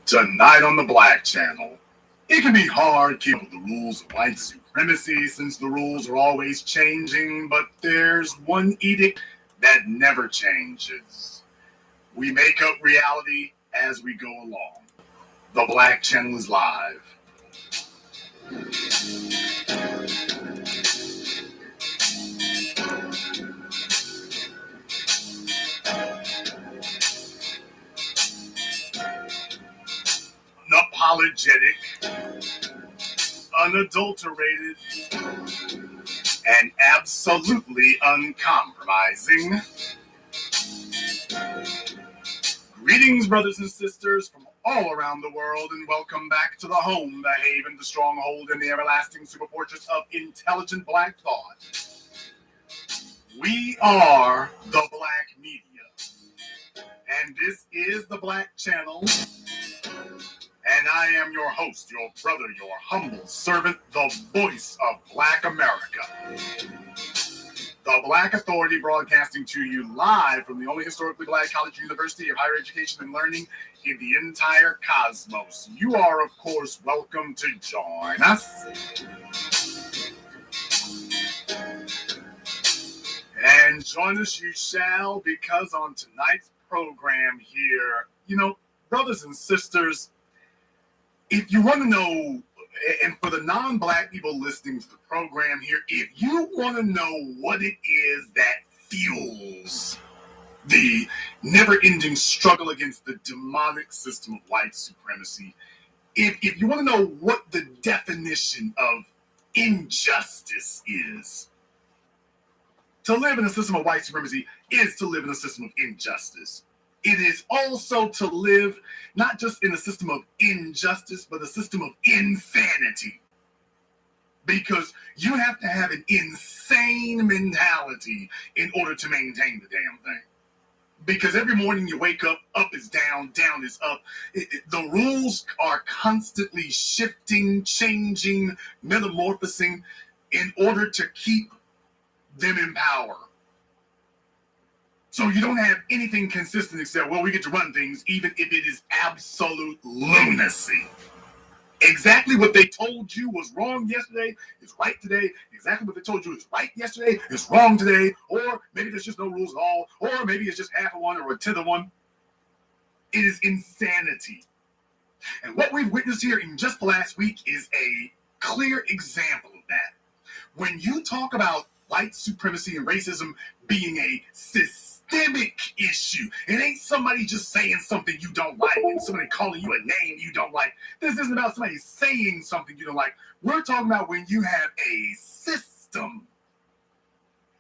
Tonight on the Black Channel, it can be hard keeping up with the rules of white supremacy since the rules are always changing, but there's one edict that never changes. We make up reality as we go along. The Black Channel is live. Unapologetic, unadulterated, and absolutely uncompromising. Greetings, brothers and sisters from all around the world, and welcome back to the home, the haven, the stronghold, and the everlasting superfortress of intelligent black thought. We are the Black Media, and this is the Black Channel, and I am your host, your brother, your humble servant, the voice of Black America. The Black Authority, broadcasting to you live from the only historically black college university of higher education and learning in the entire cosmos. You are, of course, welcome to join us. And join us you shall, because on tonight's program here, brothers and sisters, if you want to know, and for the non-black people listening to the program here, if you want to know what it is that fuels the never-ending struggle against the demonic system of white supremacy, if you want to know what the definition of injustice is, to live in a system of white supremacy is to live in a system of injustice. It is also to live not just in a system of injustice, but a system of insanity. Because you have to have an insane mentality in order to maintain the damn thing. Because every morning you wake up, up is down, down is up. The rules are constantly shifting, changing, metamorphosing in order to keep them in power. So you don't have anything consistent except, well, we get to run things even if it is absolute lunacy. Exactly what they told you was wrong yesterday is right today. Exactly what they told you is right yesterday is wrong today. Or maybe there's just no rules at all. Or maybe it's just half of one or a tenth of one. It is insanity. And what we've witnessed here in just the last week is a clear example of that. When you talk about white supremacy and racism being a systemic issue, it ain't somebody just saying something you don't like and somebody calling you a name you don't like. This isn't about somebody saying something you don't like. We're talking about when you have a system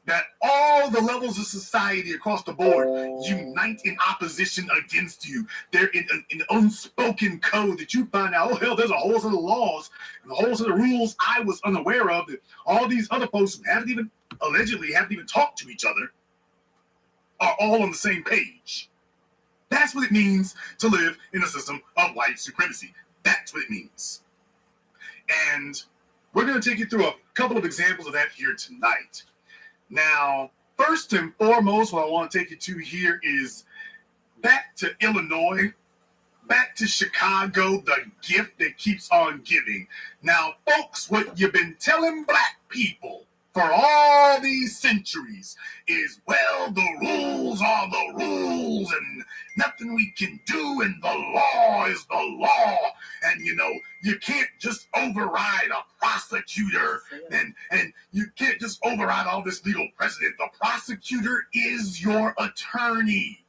that all the levels of society across the board unite in opposition against you. They're in an unspoken code that you find out, oh hell, there's a whole set of laws and a whole set of rules I was unaware of that all these other folks who allegedly haven't even talked to each other are all on the same page. That's what it means to live in a system of white supremacy. That's what it means. And we're going to take you through a couple of examples of that here tonight. Now, first and foremost, what I want to take you to here is back to Illinois, back to Chicago, the gift that keeps on giving. Now, folks, what you've been telling black people for all these centuries is, well, the rules are the rules and nothing we can do, and the law is the law. And, you can't just override a prosecutor and you can't just override all this legal precedent. The prosecutor is your attorney.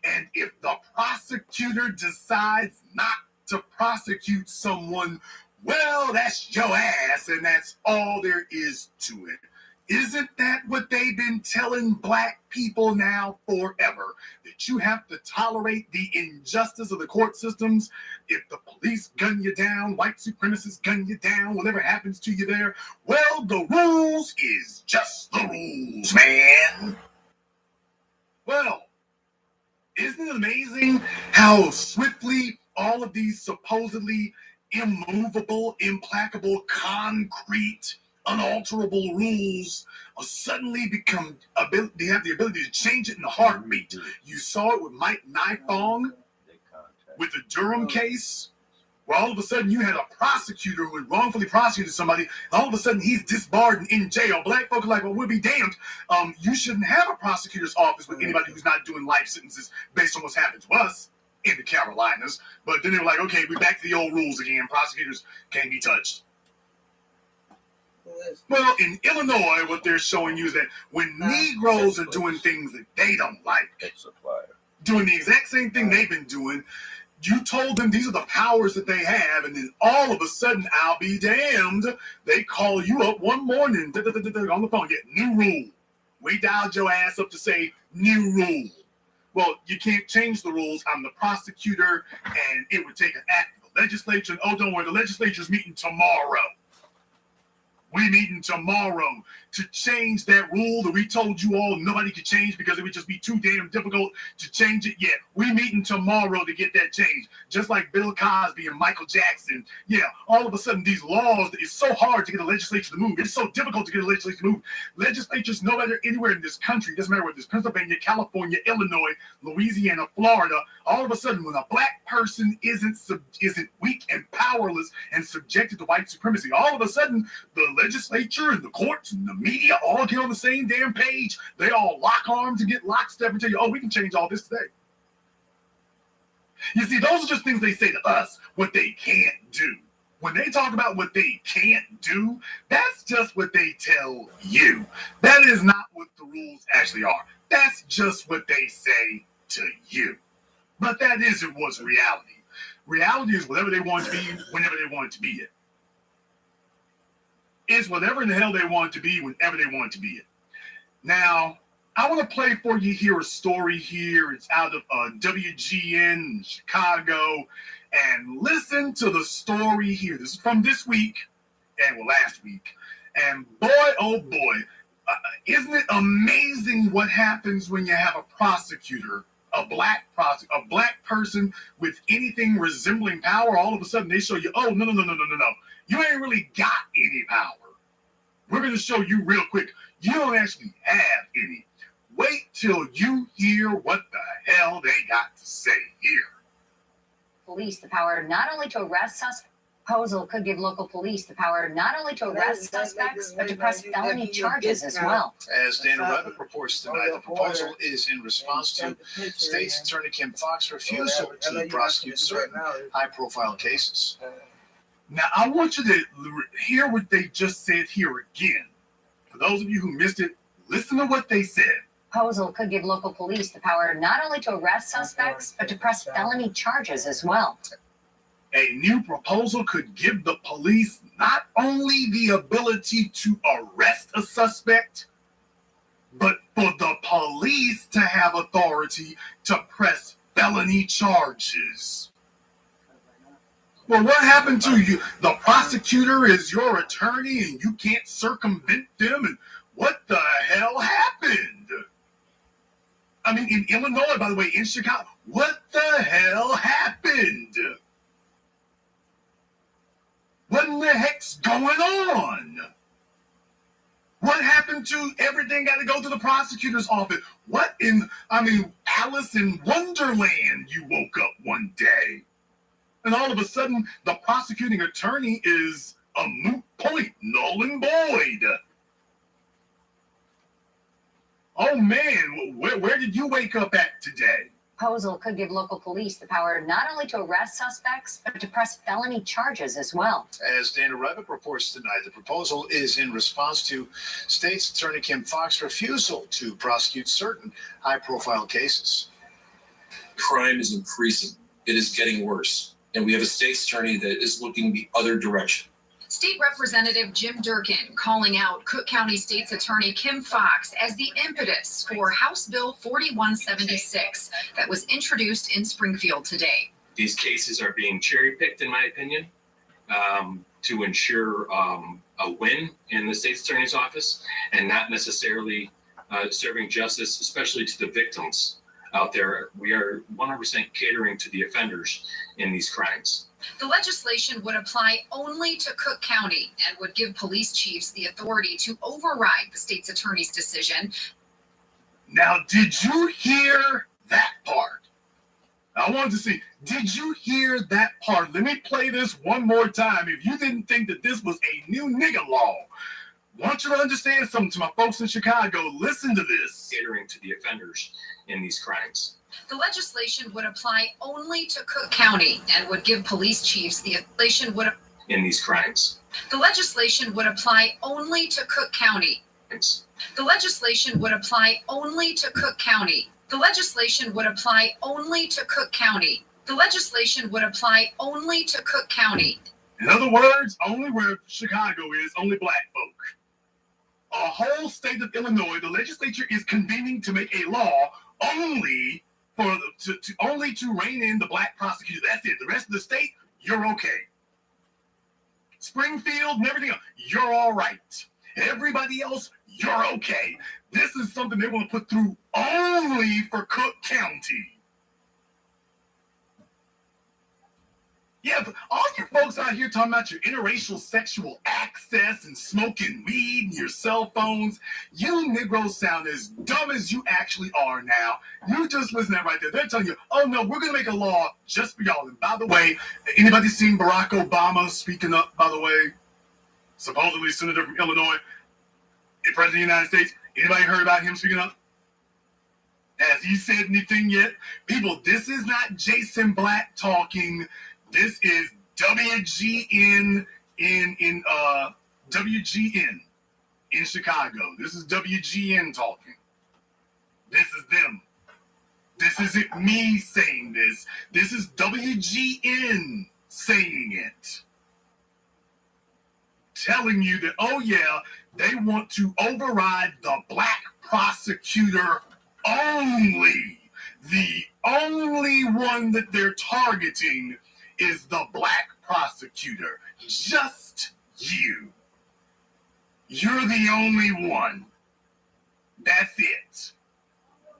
And if the prosecutor decides not to prosecute someone, well, that's your ass, and that's all there is to it. Isn't that what they've been telling black people now forever? That you have to tolerate the injustice of the court systems. If the police gun you down, white supremacists gun you down, whatever happens to you there, well, the rules is just the rules, man. Well, isn't it amazing how swiftly all of these supposedly immovable, implacable, concrete, unalterable rules suddenly they have the ability to change it in a heartbeat. You saw it with Mike Nifong. with the Durham case, where all of a sudden you had a prosecutor who had wrongfully prosecuted somebody, and all of a sudden he's disbarred and in jail. Black folk are like, well, we'll be damned. You shouldn't have a prosecutor's office with anybody who's not doing life sentences based on what's happened to us in the Carolinas. But then they were like, okay, we're back to the old rules again. Prosecutors can't be touched. Well, in Illinois, what they're showing you is that when Negroes are doing things that they don't like, doing the exact same thing they've been doing, you told them these are the powers that they have, and then all of a sudden, I'll be damned, they call you up one morning on the phone, new rule. We dialed your ass up to say new rule. Well, you can't change the rules. I'm the prosecutor, and it would take an act of the legislature. And, oh, don't worry, the legislature's meeting tomorrow. We're meeting tomorrow to change that rule that we told you all nobody could change because it would just be too damn difficult to change it. Yeah, we're meeting tomorrow to get that changed. Just like Bill Cosby and Michael Jackson. Yeah, all of a sudden these laws, it's so hard to get a legislature to move. It's so difficult to get a legislature to move. Legislatures, no matter anywhere in this country, doesn't matter whether it's Pennsylvania, California, Illinois, Louisiana, Florida, all of a sudden when a black person isn't weak and powerless and subjected to white supremacy, all of a sudden the legislature and the courts and the media all get on the same damn page. They all lock arms and get lockstep and tell you, oh, we can change all this today. You see, those are just things they say to us, what they can't do. When they talk about what they can't do, that's just what they tell you. That is not what the rules actually are. That's just what they say to you. But that isn't what's reality. Reality is whatever they want to be, whenever they want it to be it. It's whatever in the hell they want it to be, whenever they want it to be it. Now, I want to play for you here a story here. It's out of WGN in Chicago. And listen to the story here. This is from this week, and well, last week. And boy, oh boy, isn't it amazing what happens when you have a prosecutor, a black person with anything resembling power? All of a sudden they show you, oh, no. You ain't really got any power. We're going to show you real quick. You don't actually have any. Wait till you hear what the hell they got to say here. Police the power not only to arrest suspects. Proposal could give local police the power not only to arrest suspects, but to press felony charges as well. As Dana Rabbit reports tonight, the proposal is in response to State's Attorney Kim Foxx's refusal to prosecute certain high-profile cases. Now, I want you to hear what they just said here again. For those of you who missed it, listen to what they said. Proposal could give local police the power not only to arrest suspects, but to press felony charges as well. A new proposal could give the police not only the ability to arrest a suspect, but for the police to have authority to press felony charges. Well, what happened to you? The prosecutor is your attorney and you can't circumvent them? And what the hell happened? I mean, in Illinois, by the way, in Chicago, what the hell happened? What in the heck's going on? What happened to everything got to go to the prosecutor's office? Alice in Wonderland, you woke up one day. And all of a sudden, the prosecuting attorney is a moot point, null and void. Oh man, where did you wake up at today? Proposal could give local police the power not only to arrest suspects, but to press felony charges as well. As Dana Rabbit reports tonight, the proposal is in response to State's Attorney Kim Foxx's refusal to prosecute certain high-profile cases. Crime is increasing. It is getting worse. And we have a state's attorney that is looking the other direction. State Representative Jim Durkin calling out Cook County State's Attorney Kim Foxx as the impetus for House Bill 4176 that was introduced in Springfield today. These cases are being cherry-picked, in my opinion, to ensure a win in the state's attorney's office and not necessarily serving justice, especially to the victims out there. We are 100% catering to the offenders in these crimes. The legislation would apply only to Cook County and would give police chiefs the authority to override the state's attorney's decision. Now, did you hear that part? I wanted to see, did you hear that part? Let me play this one more time. If you didn't think that this was a new nigga law, I want you to understand something. To my folks in Chicago, listen to this. Catering to the offenders in these crimes. The legislation would apply only to Cook County and would give police chiefs the legislation would In these crimes. the legislation would apply only to Cook County. The legislation would apply only to Cook County. The legislation would apply only to Cook County. The legislation would apply only to Cook County. In other words, only where Chicago is, only black folk. A whole state of Illinois, the legislature is convening to make a law only for only to rein in the black prosecutor. That's it. The rest of the state, you're okay. Springfield and everything else, you're all right. Everybody else, you're okay. This is something they want to put through only for Cook County. Yeah, but all you folks out here talking about your interracial sexual access and smoking weed and your cell phones, you Negroes sound as dumb as you actually are now. You just listen to that right there. They're telling you, oh no, we're going to make a law just for y'all. And by the way, anybody seen Barack Obama speaking up, by the way? Supposedly senator from Illinois, president of the United States. Anybody heard about him speaking up? Has he said anything yet? People, this is not Jason Black talking. This is WGN WGN in Chicago. This is WGN talking. This is them. This isn't me saying this. This is WGN saying it. Telling you that, oh yeah, they want to override the black prosecutor only. The only one that they're targeting is the black prosecutor. Just you. You're the only one. That's it.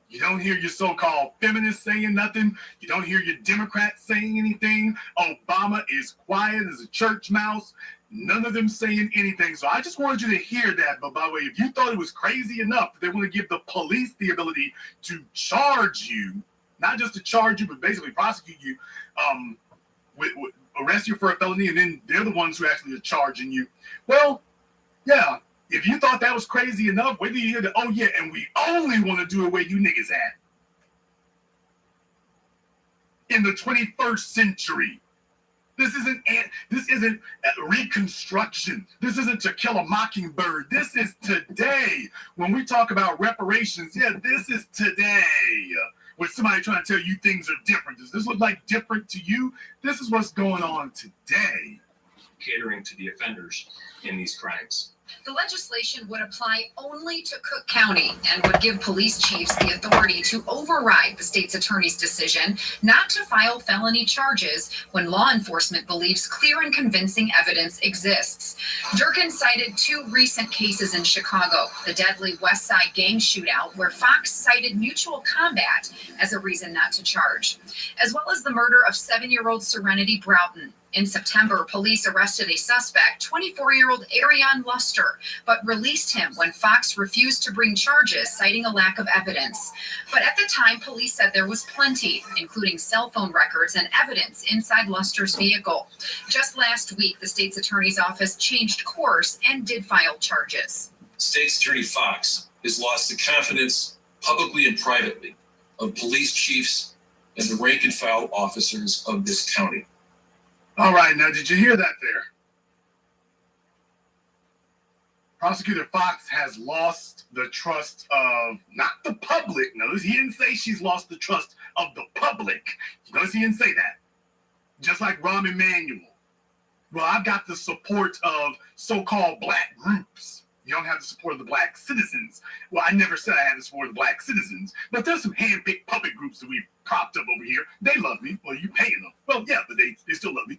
You don't hear your so-called feminists saying nothing. You don't hear your Democrats saying anything. Obama is quiet as a church mouse. None of them saying anything. So I just wanted you to hear that. But by the way, if you thought it was crazy enough that they want to give the police the ability to charge you, not just to charge you, but basically prosecute you, arrest you for a felony, and then they're the ones who actually are charging you. Well, yeah, if you thought that was crazy enough, wait till you hear that, oh yeah, and we only want to do it where you niggas at. In the 21st century. This isn't Reconstruction. This isn't To Kill a Mockingbird. This is today. When we talk about reparations, yeah, this is today. With somebody trying to tell you things are different. Does this look like different to you? This is what's going on today. Catering to the offenders in these crimes. The legislation would apply only to Cook County and would give police chiefs the authority to override the state's attorney's decision not to file felony charges when law enforcement believes clear and convincing evidence exists. Durkin cited 2 recent cases in Chicago, the deadly West Side gang shootout, where Fox cited mutual combat as a reason not to charge, as well as the murder of 7-year-old Serenity Broughton. In September, police arrested a suspect, 24-year-old Ariane Luster, but released him when Fox refused to bring charges, citing a lack of evidence. But at the time, police said there was plenty, including cell phone records and evidence inside Luster's vehicle. Just last week, the state's attorney's office changed course and did file charges. State's Attorney Fox has lost the confidence, publicly and privately, of police chiefs and the rank and file officers of this county. All right, now did you hear that there? Prosecutor Fox has lost the trust of, not the public. Notice he didn't say she's lost the trust of the public. Notice he didn't say that. Just like Rahm Emanuel. Well, I've got the support of so-called black groups. You don't have the support of the black citizens. Well, I never said I had the support of the black citizens, but there's some hand-picked puppet groups that we've propped up over here. They love me. Well, you paying them. Well, yeah, but they still love me.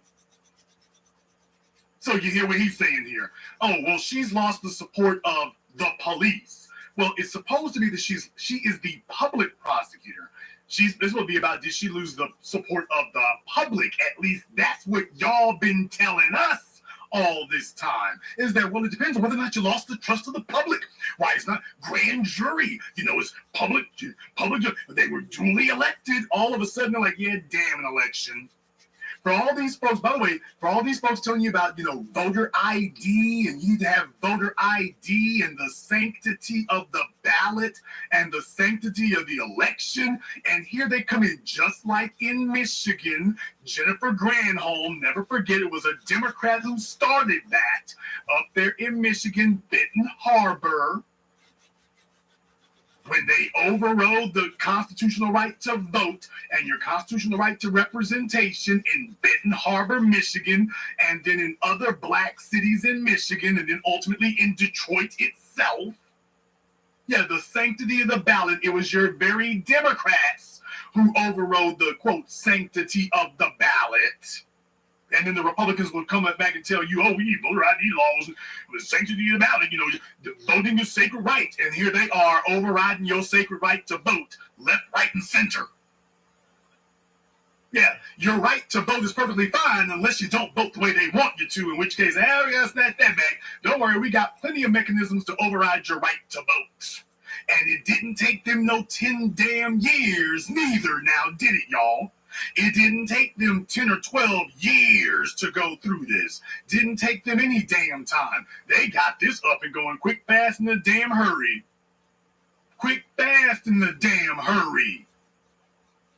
So you hear what he's saying here. Oh, well, she's lost the support of the police. Well, it's supposed to be that she is the public prosecutor. This will be about, did she lose the support of the public? At least that's what y'all been telling us all this time is that, well, it depends on whether or not you lost the trust of the public. Why, it's not grand jury, it's public. They were duly elected. All of a sudden, they're like, yeah, damn an election. For all these folks, by the way, for all these folks telling you about, voter ID, and you need to have voter ID and the sanctity of the ballot and the sanctity of the election, and here they come in just like in Michigan. Jennifer Granholm, never forget, it was a Democrat who started that up there in Michigan, Benton Harbor, when they overrode the constitutional right to vote and your constitutional right to representation in Benton Harbor, Michigan, and then in other black cities in Michigan, and then ultimately in Detroit itself. Yeah, the sanctity of the ballot, it was your very Democrats who overrode the, quote, sanctity of the ballot. And then the Republicans will come back and tell you, oh, we need voter ID laws, the sanctity of the ballot, voting is sacred right. And here they are overriding your sacred right to vote, left, right, and center. Yeah, your right to vote is perfectly fine unless you don't vote the way they want you to, in which case, yes, that back. Don't worry, we got plenty of mechanisms to override your right to vote. And it didn't take them no 10 damn years neither now, did it, y'all? It didn't take them 10 or 12 years to go through this. Didn't take them any damn time. They got this up and going quick, fast, in a damn hurry. Quick, fast, in the damn hurry.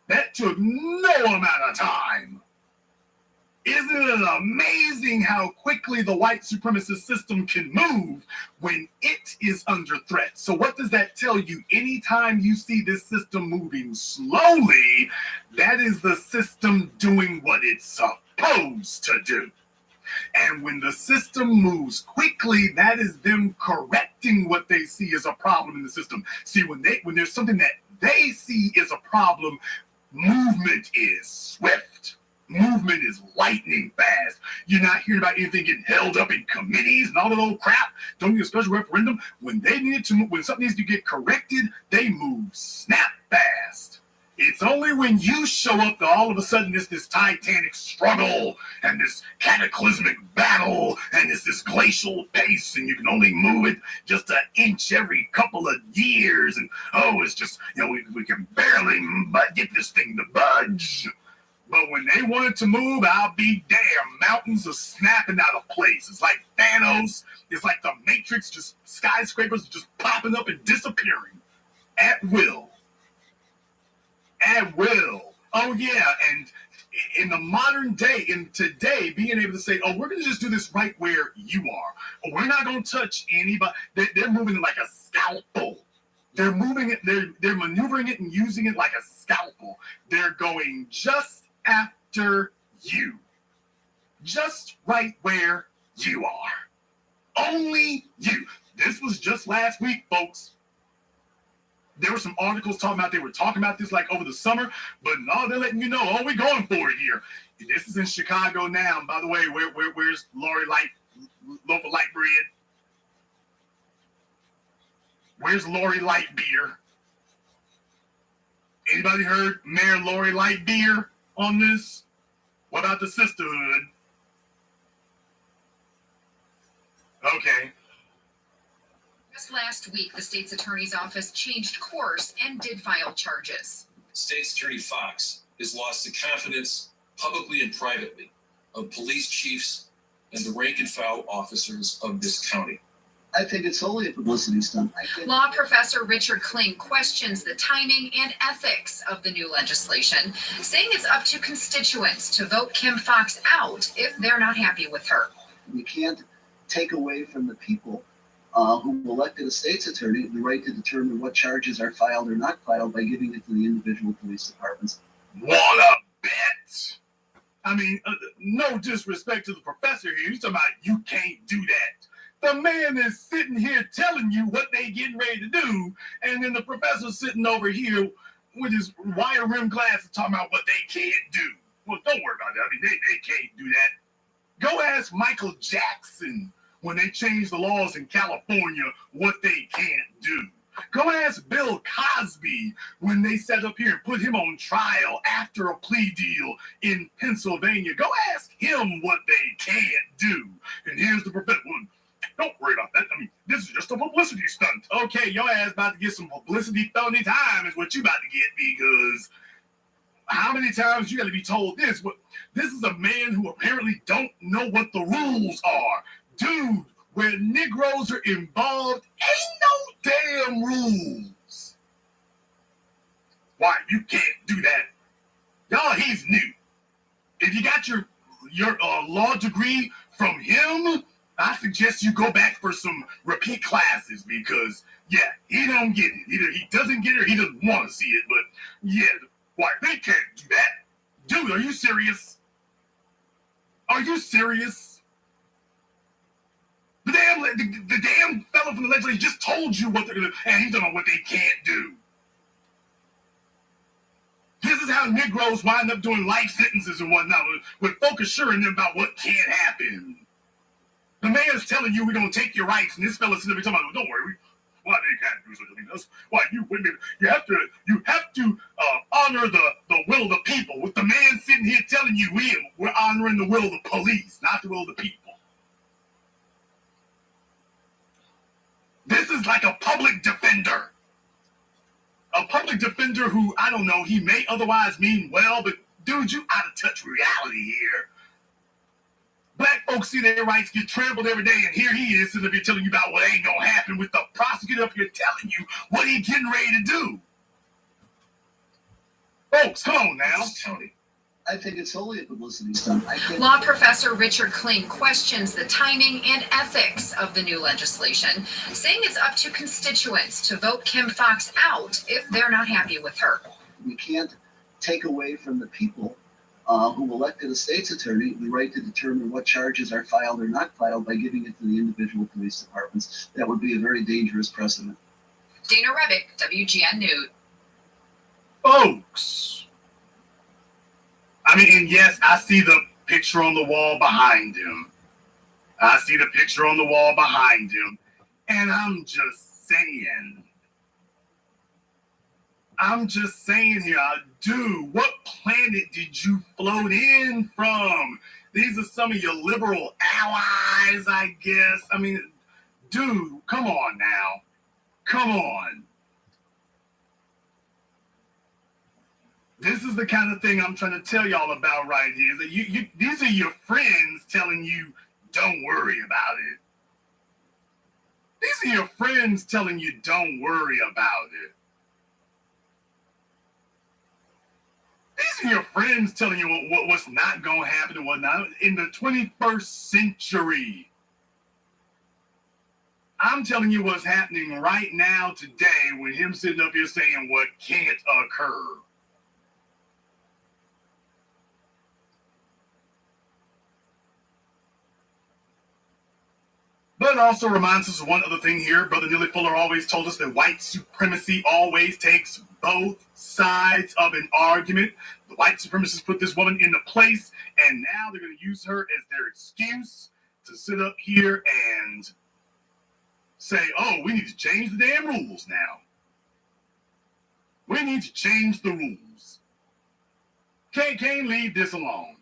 That took no amount of time. Isn't it amazing how quickly the white supremacist system can move when it is under threat? So what does that tell you? Anytime you see this system moving slowly, that is the system doing what it's supposed to do. And when the system moves quickly, that is them correcting what they see as a problem in the system. See, when there's something that they see is a problem, movement is swift. Movement is lightning fast. You're not hearing about anything getting held up in committees and all that old crap. Don't need a special referendum. When something needs to get corrected, they move snap fast. It's only when you show up that all of a sudden it's this titanic struggle and this cataclysmic battle and it's this glacial pace, and you can only move it just an inch every couple of years. And it's just, we can barely get this thing to budge. But when they wanted to move, I'll be damn, mountains are snapping out of place. It's like Thanos. It's like the Matrix, just skyscrapers just popping up and disappearing at will. At will. Oh, yeah. And in the modern day, in today, being able to say, oh, we're going to just do this right where you are. Oh, we're not going to touch anybody. They're moving it like a scalpel. They're moving it. They're maneuvering it and using it like a scalpel. They're going just after you, just right where you are. Only you. This was just last week, folks. There were some articles they were talking about this like over the summer, but no, they're letting you know, oh, we're going for it here. This is in Chicago now. And by the way, where's Lori Local Light Bread? Where's Lori Lightbeer? Anybody heard Mayor Lori Lightbeer on this? What about the sisterhood? Okay. Just last week, the state's attorney's office changed course and did file charges. State's Attorney Fox has lost the confidence, publicly and privately, of police chiefs and the rank and file officers of this county. I think it's solely a publicity stunt. Law professor Richard Kling questions the timing and ethics of the new legislation, saying it's up to constituents to vote Kim Fox out if they're not happy with her. We can't take away from the people who elected a state's attorney the right to determine what charges are filed or not filed by giving it to the individual police departments. What a bet! I mean, no disrespect to the professor here. He's talking about you can't do that. The man is sitting here telling you what they getting ready to do, and then the professor's sitting over here with his wire rim glasses talking about what they can't do. Well, don't worry about that. I mean, they can't do that. Go ask Michael Jackson when they changed the laws in California what they can't do. Go ask Bill Cosby when they set up here and put him on trial after a plea deal in Pennsylvania. Go ask him what they can't do. And here's the prophet one. Don't worry about that. I mean, this is just a publicity stunt. Okay, your ass about to get some publicity felony time is what you about to get, because how many times you got to be told this? This is a man who apparently don't know what the rules are. Dude, where Negroes are involved, ain't no damn rules. Why, you can't do that. Y'all, he's new. If you got your law degree from him, I suggest you go back for some repeat classes, because, yeah, he don't get it. Either he doesn't get it or he doesn't want to see it, but, yeah, why, they can't do that. Dude, are you serious? Are you serious? The damn fellow from the legislature just told you what they're going to, and he don't know what they can't do. This is how Negroes wind up doing life sentences and whatnot, with folk assuring them about what can't happen. The mayor's telling you we're going to take your rights, and this fella's sitting there talking about, don't worry, why they can't do such a thing. That's why you women, you have to honor the will of the people. With the man sitting here telling you we're honoring the will of the police, not the will of the people. This is like a public defender. A public defender who, I don't know, he may otherwise mean well, but dude, you out of touch with reality here. Black folks see their rights get trampled every day, and here he is sitting there telling you about what ain't gonna happen, with the prosecutor up here telling you what he's getting ready to do. Folks, come on now. I think it's only a publicity stunt. Law professor Richard Kling questions the timing and ethics of the new legislation, saying it's up to constituents to vote Kim Foxx out if they're not happy with her. We can't take away from the people who elected a state's attorney the right to determine what charges are filed or not filed by giving it to the individual police departments. That would be a very dangerous precedent. Dana Rebick, WGN News. Folks, I mean, and yes, I see the picture on the wall behind him. I see the picture on the wall behind him. And I'm just saying here, dude, what planet did you float in from? These are some of your liberal allies, I guess. I mean, dude, come on now. Come on. This is the kind of thing I'm trying to tell y'all about right here. Is that these are your friends telling you, don't worry about it. These are your friends telling you, don't worry about it. These are your friends telling you what's not going to happen and whatnot in the 21st century. I'm telling you what's happening right now today with him sitting up here saying what can't occur. But it also reminds us of one other thing here. Brother Neely Fuller always told us that white supremacy always takes both sides of an argument. The white supremacists put this woman into place, and now they're going to use her as their excuse to sit up here and say, oh, we need to change the damn rules now. We need to change the rules. Can't leave this alone.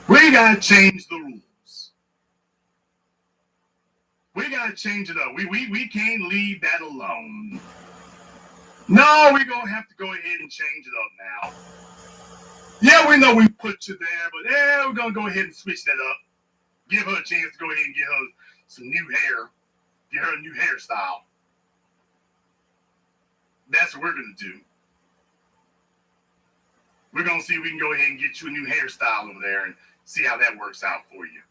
We got to change the rules. We got to change it up. We can't leave that alone. No, we're going to have to go ahead and change it up now. Yeah, we know we put you there, but yeah, we're going to go ahead and switch that up. Give her a chance to go ahead and get her some new hair. Get her a new hairstyle. That's what we're going to do. We're going to see if we can go ahead and get you a new hairstyle over there and see how that works out for you.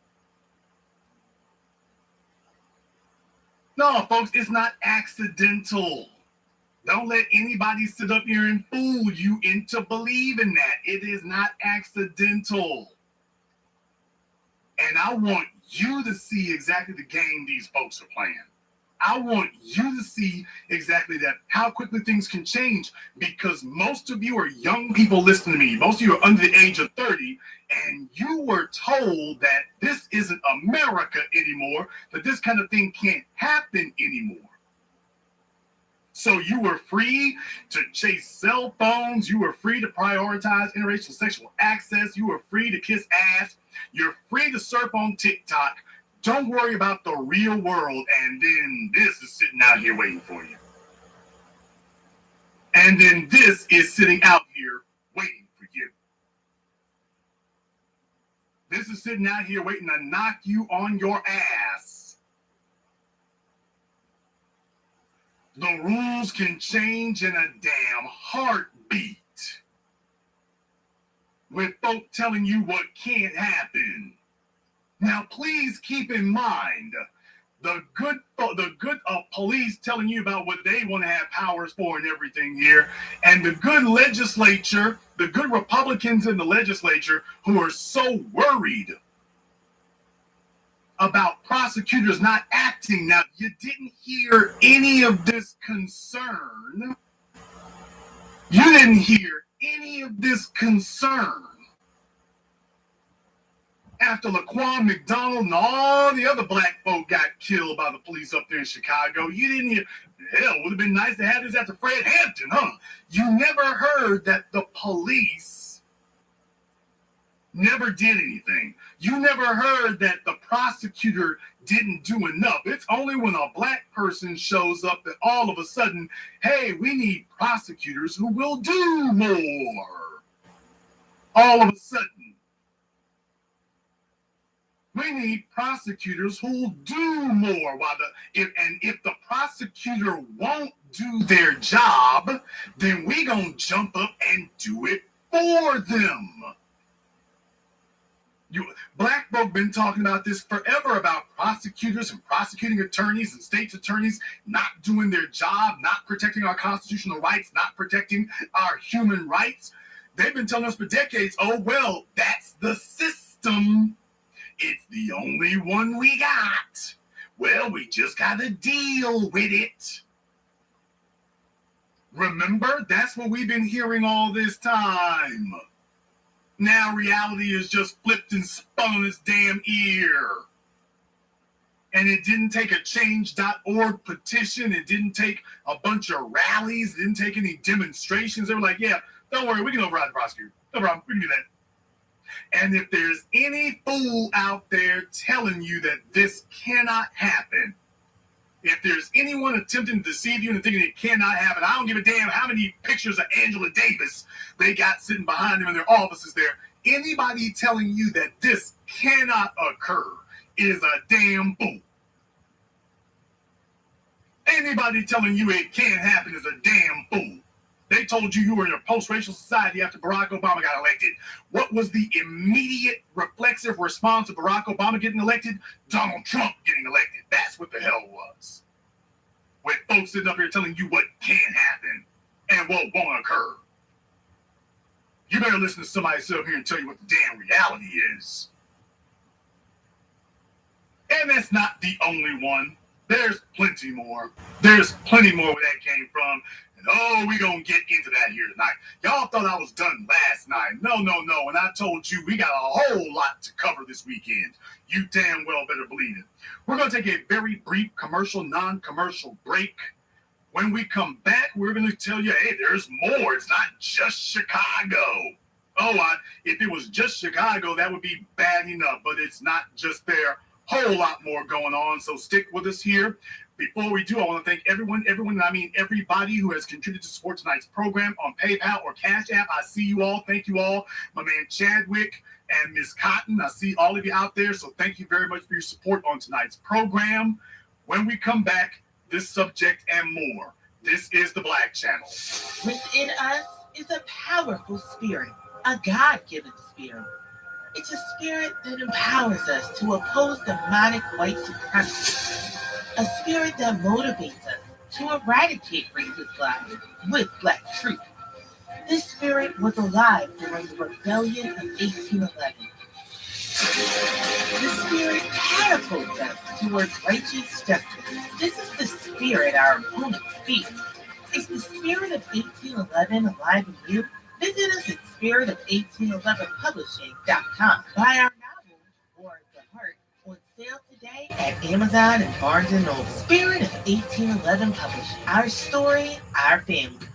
No, folks, it's not accidental. Don't let anybody sit up here and fool you into believing that. It is not accidental. And I want you to see exactly the game these folks are playing. I want you to see exactly that, how quickly things can change, because most of you are young people listening to me. Most of you are under the age of 30, and you were told that this isn't America anymore, that this kind of thing can't happen anymore. So you were free to chase cell phones. You were free to prioritize interracial sexual access. You were free to kiss ass. You're free to surf on TikTok. Don't worry about the real world. And then this is sitting out here waiting for you. And then this is sitting out here waiting for you. This is sitting out here waiting to knock you on your ass. The rules can change in a damn heartbeat. With folk telling you what can't happen. Now, please keep in mind the good police telling you about what they want to have powers for and everything here, and the good legislature, the good Republicans in the legislature who are so worried about prosecutors not acting. Now, you didn't hear any of this concern. You didn't hear any of this concern after Laquan McDonald and all the other black folk got killed by the police up there in Chicago. You didn't hear, hell, would have been nice to have this after Fred Hampton, huh? You never heard that the police never did anything. You never heard that the prosecutor didn't do enough. It's only when a black person shows up that all of a sudden, hey, we need prosecutors who will do more. All of a sudden, we need prosecutors who'll do more. If the prosecutor won't do their job, then we gonna jump up and do it for them. Black folk been talking about this forever, about prosecutors and prosecuting attorneys and state's attorneys not doing their job, not protecting our constitutional rights, not protecting our human rights. They've been telling us for decades, oh, well, that's the system. It's the only one we got. Well, we just got to deal with it. Remember, that's what we've been hearing all this time. Now reality is just flipped and spun on its damn ear. And it didn't take a change.org petition. It didn't take a bunch of rallies. It didn't take any demonstrations. They were like, yeah, don't worry, we can override the prosecutor. No problem, we can do that. And if there's any fool out there telling you that this cannot happen, if there's anyone attempting to deceive you and thinking it cannot happen, I don't give a damn how many pictures of Angela Davis they got sitting behind them in their offices there. Anybody telling you that this cannot occur is a damn fool. Anybody telling you it can't happen is a damn fool. They told you were in a post-racial society after Barack Obama got elected. What was the immediate reflexive response to Barack Obama getting elected? Donald Trump getting elected. That's what the hell was. With folks sitting up here telling you what can happen and what won't occur. You better listen to somebody sit up here and tell you what the damn reality is. And that's not the only one. There's plenty more. There's plenty more where that came from. Oh, we're going to get into that here tonight. Y'all thought I was done last night. No. And I told you we got a whole lot to cover this weekend. You damn well better believe it. We're going to take a very brief commercial, non-commercial break. When we come back, we're going to tell you, hey, there's more. It's not just Chicago. If it was just Chicago, that would be bad enough. But it's not just there. Whole lot more going on. So stick with us here. Before we do, I want to thank everyone, I mean everybody who has contributed to support tonight's program on PayPal or Cash App. I see you all. Thank you all. My man Chadwick and Ms. Cotton, I see all of you out there. So thank you very much for your support on tonight's program. When we come back, this subject and more. This is the Black Channel. Within us is a powerful spirit, a God-given spirit. It's a spirit that empowers us to oppose demonic white supremacy. A spirit that motivates us to eradicate racist lies with Black truth. This spirit was alive during the rebellion of 1811. The spirit catapults us towards righteous justice. This is the spirit our opponents fear. Is the spirit of 1811 alive in you? Visit us at spiritofo1811publishing.com. Buy our novel, War of the Heart, on sale today. Today at Amazon and Barnes & Noble. Spirit of 1811 published. Our story, our family.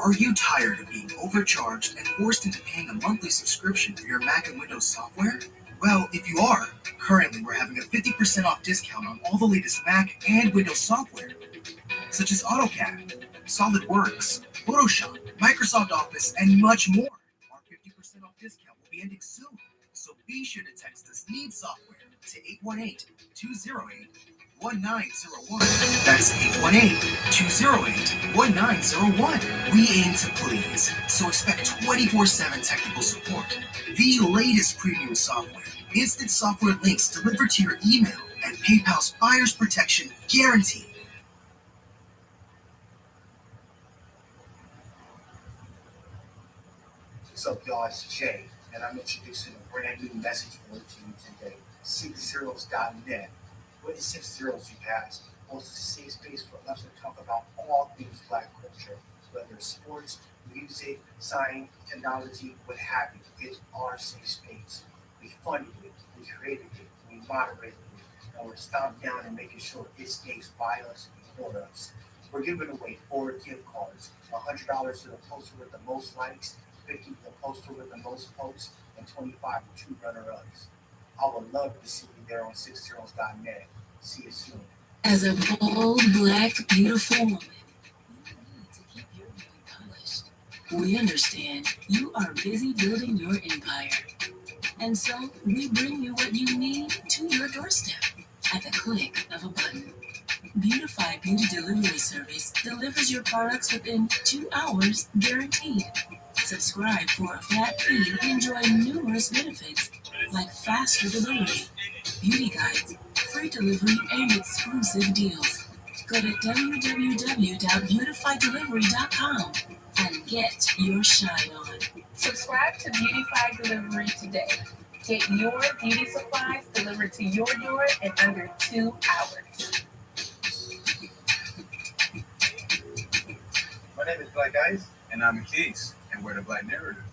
Are you tired of being overcharged and forced into paying a monthly subscription for your Mac and Windows software? Well, if you are, currently we're having a 50% off discount on all the latest Mac and Windows software, such as AutoCAD, SolidWorks, Photoshop, Microsoft Office, and much more. Our 50% off discount will be ending soon, so be sure to text us Need Software to 818-208-1901. That's 818-208-1901. We aim to please, so expect 24/7 technical support, the latest premium software, instant software links delivered to your email, and PayPal's buyer's protection guarantee. What's up, y'all? It's Jay, and I'm introducing a brand new message board to you today. 60s.net. What is 60s, you ask? Well, it's a safe space for us to talk about all things Black culture, whether it's sports, music, science, technology, what have you. It's our safe space. We funded it, we created it, we moderated it, and we're stomped down and making sure it stays by us and for us. We're giving away 4 gift cards, $100 to the poster with the most likes, 50 to the poster with the most posts, and 25 to 2 runner-ups. I would love to see you there on 60s.net. See you soon. As a bold, Black, beautiful woman, you need to keep your beauty polished. We understand you are busy building your empire. And so we bring you what you need to your doorstep at the click of a button. Beautify Beauty Delivery Service delivers your products within 2 hours guaranteed. Subscribe for a flat fee and enjoy numerous benefits like faster delivery, beauty guides, free delivery, and exclusive deals. Go to www.beautifydelivery.com and get your shine on. Subscribe to Beautify Delivery today. Get your beauty supplies delivered to your door in under 2 hours. My name is Black Ice, and I'm Keys, and we're the Black Narrative.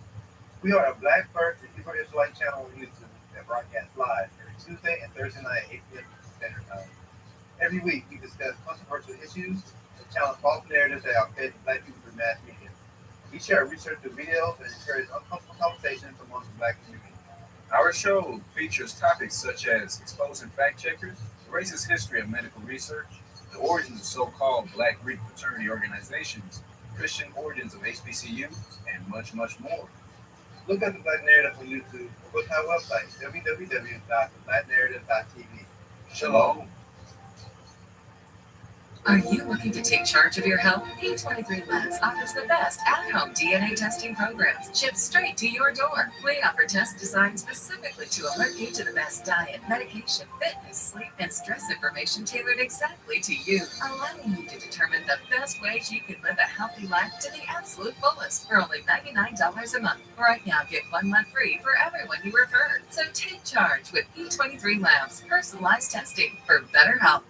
We are a Black first and Hebrew Israelite channel on YouTube that broadcasts live every Tuesday and Thursday night at 8 p.m. Standard Time. Every week, we discuss controversial issues and challenge false narratives that are fed to Black people through mass media. We share research through videos and encourage uncomfortable conversations amongst the Black community. Our show features topics such as exposing fact checkers, the racist history of medical research, the origins of so-called Black Greek fraternity organizations, Christian origins of HBCUs, and much, much more. Look at the Black Narrative on YouTube or go to our website, www.theblacknarrative.tv. Shalom. Are you looking to take charge of your health? P23 Labs offers the best at-home DNA testing programs shipped straight to your door. We offer tests designed specifically to alert you to the best diet, medication, fitness, sleep, and stress information tailored exactly to you, allowing you to determine the best ways you can live a healthy life to the absolute fullest for only $99 a month. Right now, get 1 month free for everyone you refer. So take charge with P23 Labs, personalized testing for better health.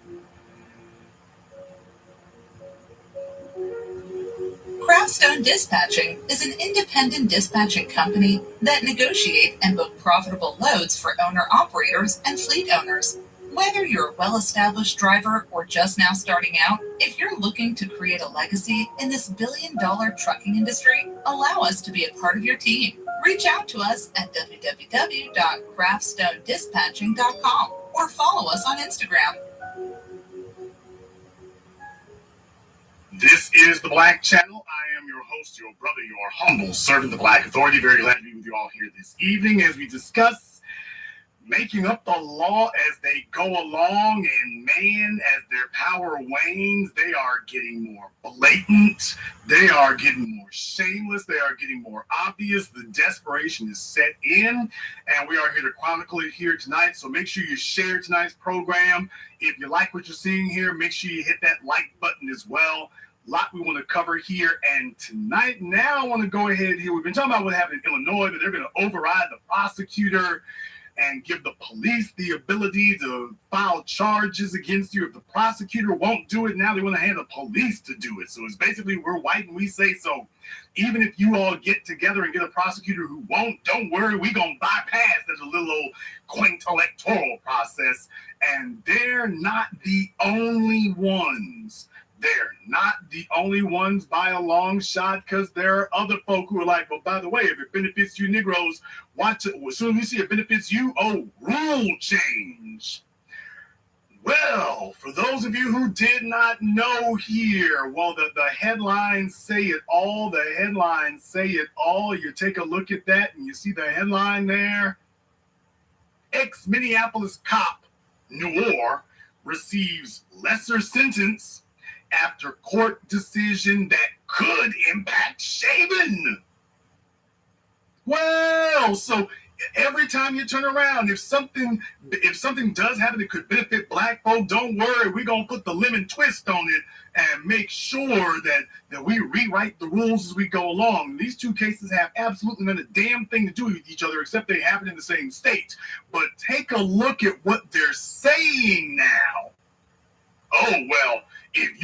Craftstone Dispatching is an independent dispatching company that negotiate and book profitable loads for owner-operators and fleet owners. Whether you're a well-established driver or just now starting out, if you're looking to create a legacy in this billion-dollar trucking industry, allow us to be a part of your team. Reach out to us at www.craftstonedispatching.com or follow us on Instagram. This is the Black Channel. I am your host, your brother, your humble servant, the Black Authority. Very glad to be with you all here this evening as we discuss making up the law as they go along, and man, as their power wanes, they are getting more blatant, they are getting more shameless, they are getting more obvious. The desperation is set in, and we are here to chronicle it here tonight. So make sure you share tonight's program. If you like what you're seeing here, make sure you hit that like button as well. A lot we want to cover here, and tonight, now I want to go ahead here. We've been talking about what happened in Illinois, but they're going to override the prosecutor and give the police the ability to file charges against you. If the prosecutor won't do it, now they want to hand the police to do it. So it's basically, we're white and we say so. Even if you all get together and get a prosecutor who won't, don't worry, we're going to bypass that little old quaint electoral process. And they're not the only ones. They're not the only ones by a long shot, because there are other folk who are like, well, by the way, if it benefits you Negroes, watch it. As soon as you see it benefits you, oh, rule change. Well, for those of you who did not know here, well, the headlines say it all. The headlines say it all. You take a look at that and you see the headline there. Ex-Minneapolis cop Noor receives lesser sentence after court decision that could impact shaving. Well, so every time you turn around, if something does happen that could benefit black folk, don't worry, we're going to put the lemon twist on it and make sure that we rewrite the rules as we go along. These two cases have absolutely not a damn thing to do with each other, except they happen in the same state. But take a look at what they're saying now. Oh, well, if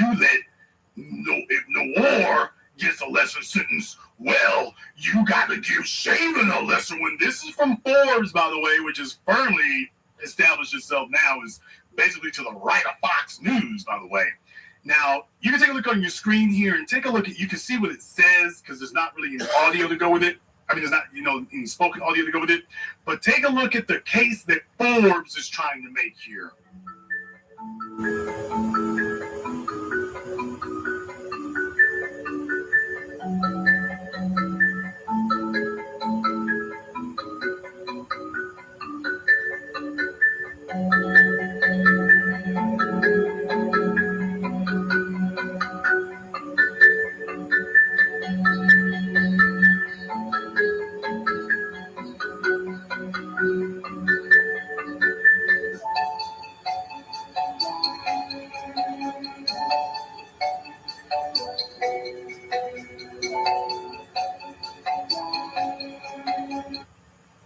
Noor gets a lesser sentence, well, you got to give shaving a lesser one. This is from Forbes, by the way, which is firmly established itself now as basically to the right of Fox News, by the way. Now, you can take a look on your screen here and take a look at, you can see what it says, because there's not really any audio to go with it. I mean, there's not, any spoken audio to go with it. But take a look at the case that Forbes is trying to make here.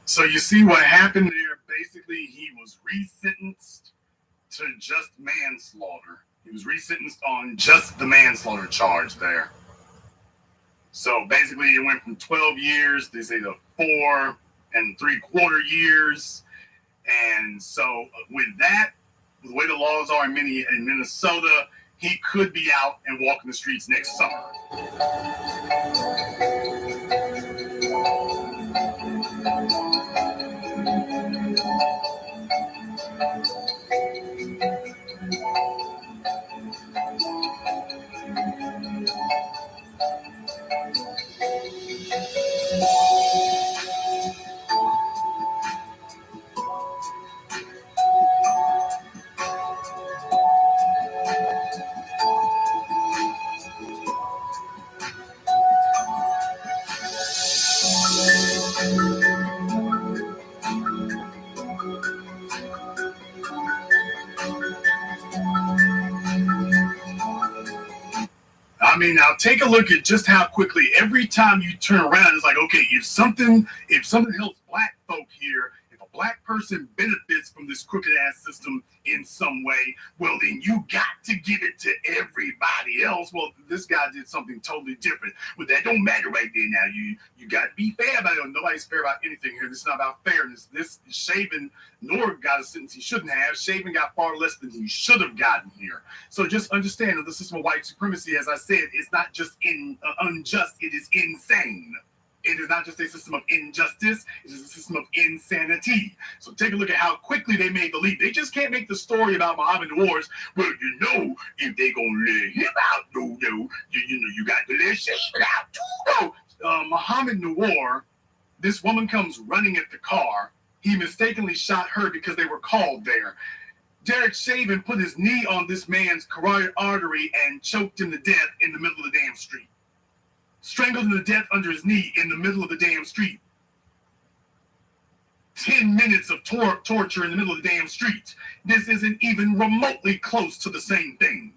So you see what happened there. Basically, he was resentenced to just manslaughter. He was resentenced on just the manslaughter charge there. So basically, it went from 12 years, they say, to 4 3/4 years. And so with that, the way the laws are in Minnesota, he could be out and walking the streets next summer. I mean, now take a look at just how quickly every time you turn around, it's like, okay, if something helps black folk here, if a black person benefits from this crooked ass system in some way, well, then you got to give it to everybody else. Well, this guy did something totally different. Well, that don't matter right there now. You got to be fair about it. Nobody's fair about anything here. This is not about fairness. This Shaven, nor got a sentence he shouldn't have. Shaven got far less than he should have gotten here. So just understand that the system of white supremacy, as I said, is not just unjust, it is insane. It is not just a system of injustice, it is a system of insanity. So take a look at how quickly they made the leap. They just can't make the story about Muhammad Wars. Well, if they gonna let him out, you got to let Shaven out too, Muhammad Noor, this woman comes running at the car, He mistakenly shot her because they were called there. Derek Chauvin put his knee on this man's carotid artery and choked him to death in the middle of the damn street. Strangled him to death under his knee in the middle of the damn street. 10 minutes of torture in the middle of the damn street. This isn't even remotely close to the same thing.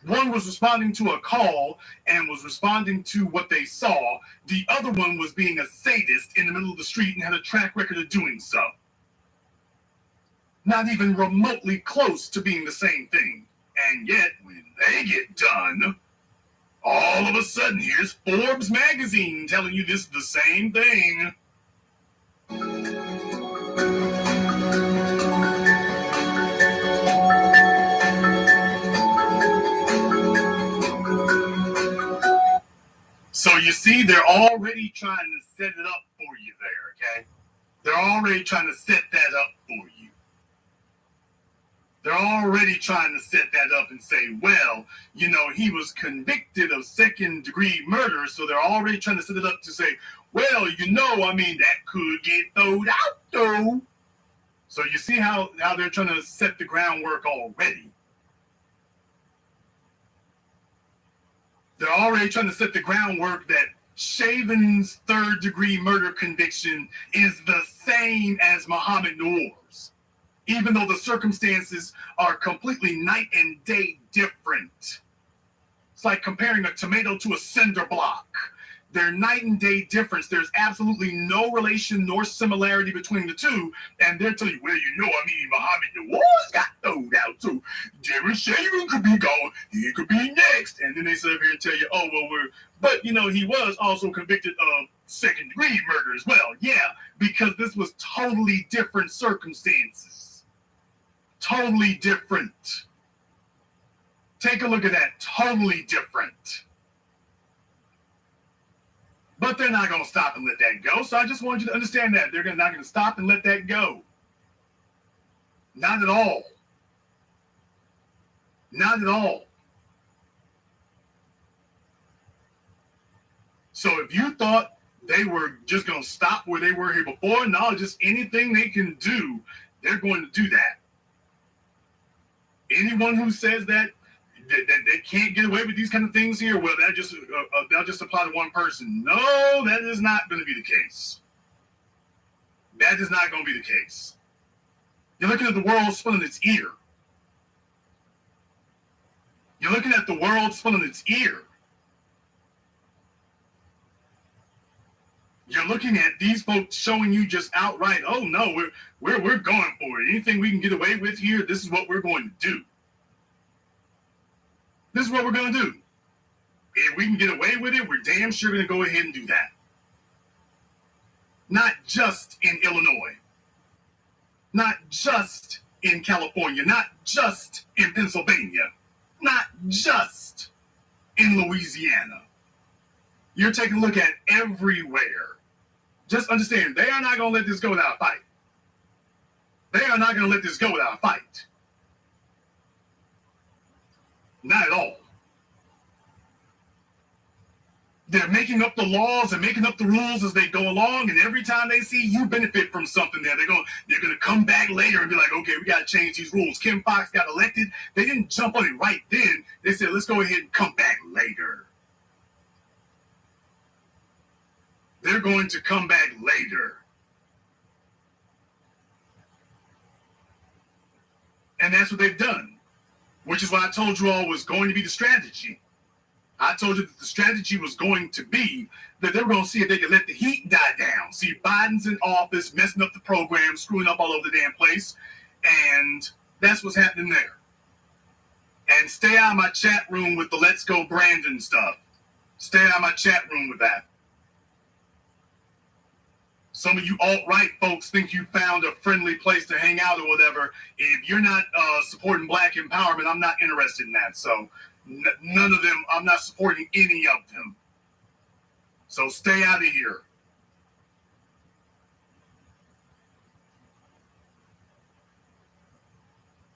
One was responding to a call and was responding to what they saw. The other one was being a sadist in the middle of the street and had a track record of doing so. Not even remotely close to being the same thing. And yet, when they get done, all of a sudden, here's Forbes magazine telling you this is the same thing. So you see, they're already trying to set it up for you there, okay? They're already trying to set that up for you. They're already trying to set that up and say, well, you know, he was convicted of second-degree murder, so they're already trying to set it up to say, well, you know, I mean, that could get thrown out, though. So you see how they're trying to set the groundwork already. They're already trying to set the groundwork that Chauvin's third-degree murder conviction is the same as Muhammad Noor's, even though the circumstances are completely night and day different. It's like comparing a tomato to a cinder block. They're night and day difference. There's absolutely no relation nor similarity between the two. And they're telling you, well, you know, I mean, Muhammad Noor's got thrown out, so Derek Chauvin could be gone. He could be next. And then they sit up here and tell you, oh, well, but, you know, he was also convicted of second-degree murder as well. Yeah, because this was totally different circumstances. Totally different. Take a look at that. Totally different. But they're not going to stop and let that go. So I just want you to understand that. They're not going to stop and let that go. Not at all. Not at all. So if you thought they were just going to stop where they were here before, no, just anything they can do, they're going to do that. Anyone who says that they can't get away with these kind of things here, well, they'll just apply to one person. No, that is not going to be the case. That is not going to be the case. You're looking at the world spinning its ear. You're looking at the world spinning its ear. You're looking at these folks showing you just outright, oh no, we're going for it. Anything we can get away with here, this is what we're going to do. This is what we're going to do. If we can get away with it, we're damn sure going to go ahead and do that. Not just in Illinois. Not just in California. Not just in Pennsylvania. Not just in Louisiana. You're taking a look at everywhere. Just understand, they are not going to let this go without a fight. They are not going to let this go without a fight. Not at all. They're making up the laws and making up the rules as they go along, and every time they see you benefit from something there, they're going to come back later and be like, okay, we got to change these rules. Kim Foxx got elected. They didn't jump on it right then. They said, let's go ahead and come back later. They're going to come back later. And that's what they've done. Which is what I told you all was going to be the strategy. I told you that the strategy was going to be that they were going to see if they could let the heat die down. See, Biden's in office, messing up the program, screwing up all over the damn place. And that's what's happening there. And stay out of my chat room with the Let's Go Brandon stuff. Stay out of my chat room with that. Some of you alt-right folks think you found a friendly place to hang out or whatever. If you're not supporting black empowerment, I'm not interested in that. So none of them, I'm not supporting any of them. So stay out of here.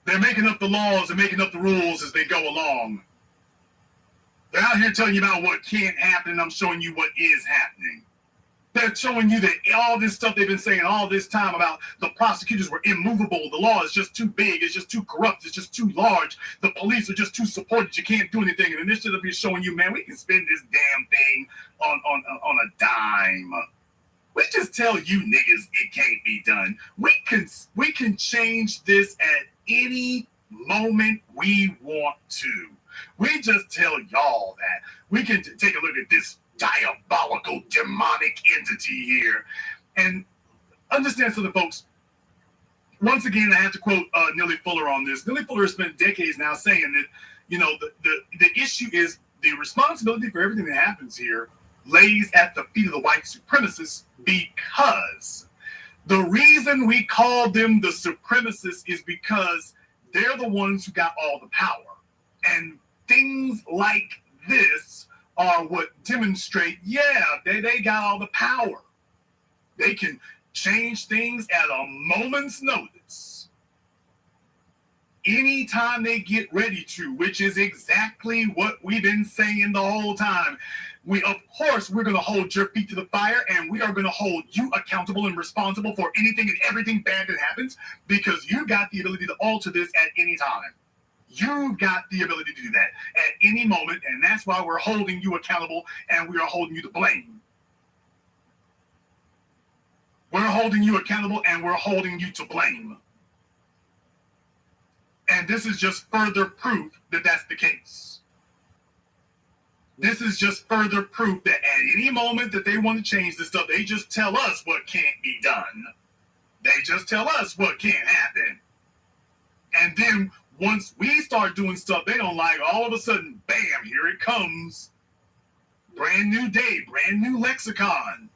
They're making up the laws and making up the rules as they go along. They're out here telling you about what can't happen, and I'm showing you what is happening. They're showing you that all this stuff they've been saying all this time about the prosecutors were immovable, the law is just too big, it's just too corrupt, it's just too large, the police are just too supported, you can't do anything. And this should be showing you, man, we can spend this damn thing on a dime. We just tell you niggas it can't be done. We can change this at any moment we want to. We just tell y'all that. We can take a look at this diabolical, demonic entity here. And understand something, folks. Once again, I have to quote Neely Fuller on this. Neely Fuller has spent decades now saying that, you know, the issue is the responsibility for everything that happens here lays at the feet of the white supremacists, because the reason we call them the supremacists is because they're the ones who got all the power. And things like this are what demonstrate, yeah, they got all the power. They can change things at a moment's notice. Anytime they get ready to, which is exactly what we've been saying the whole time. Of course, we're going to hold your feet to the fire, and we are going to hold you accountable and responsible for anything and everything bad that happens, because you got the ability to alter this at any time. You've got the ability to do that at any moment, and that's why we're holding you accountable and we are holding you to blame. We're holding you accountable and we're holding you to blame. And this is just further proof that that's the case. This is just further proof that at any moment that they want to change this stuff, they just tell us what can't be done. They just tell us what can't happen. And then once we start doing stuff they don't like, all of a sudden, bam, here it comes. Brand new day, brand new lexicon.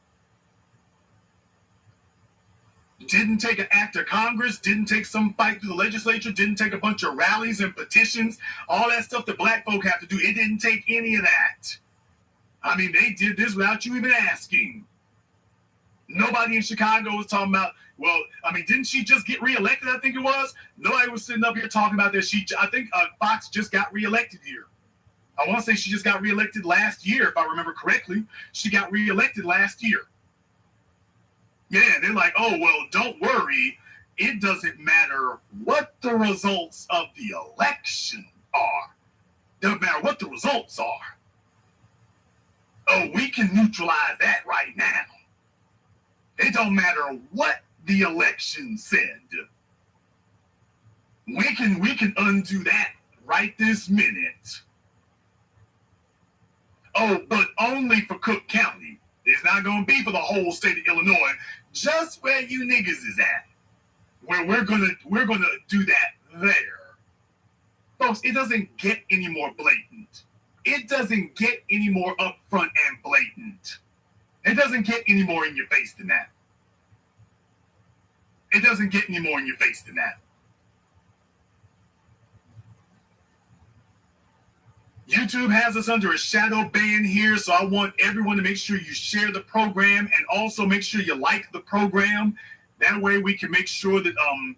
Didn't take an act of Congress, didn't take some fight through the legislature, didn't take a bunch of rallies and petitions, all that stuff that black folk have to do. It didn't take any of that. I mean, they did this without you even asking. Nobody in Chicago was talking about, well, I mean, didn't she just get reelected? I think it was. Nobody was sitting up here talking about that. I think Fox just got reelected here. I want to say she just got reelected last year, if I remember correctly. She got reelected last year. Yeah, they're like, oh, well, don't worry. It doesn't matter what the results of the election are. Doesn't matter what the results are. Oh, we can neutralize that right now. It don't matter what the election said. We can undo that right this minute. Oh, but only for Cook County. It's not going to be for the whole state of Illinois, just where you niggas is at. Where we're gonna do that there. Folks, it doesn't get any more blatant. It doesn't get any more upfront and blatant. It doesn't get any more in your face than that. It doesn't get any more in your face than that. YouTube has us under a shadow ban here, so I want everyone to make sure you share the program and also make sure you like the program. That way we can make sure that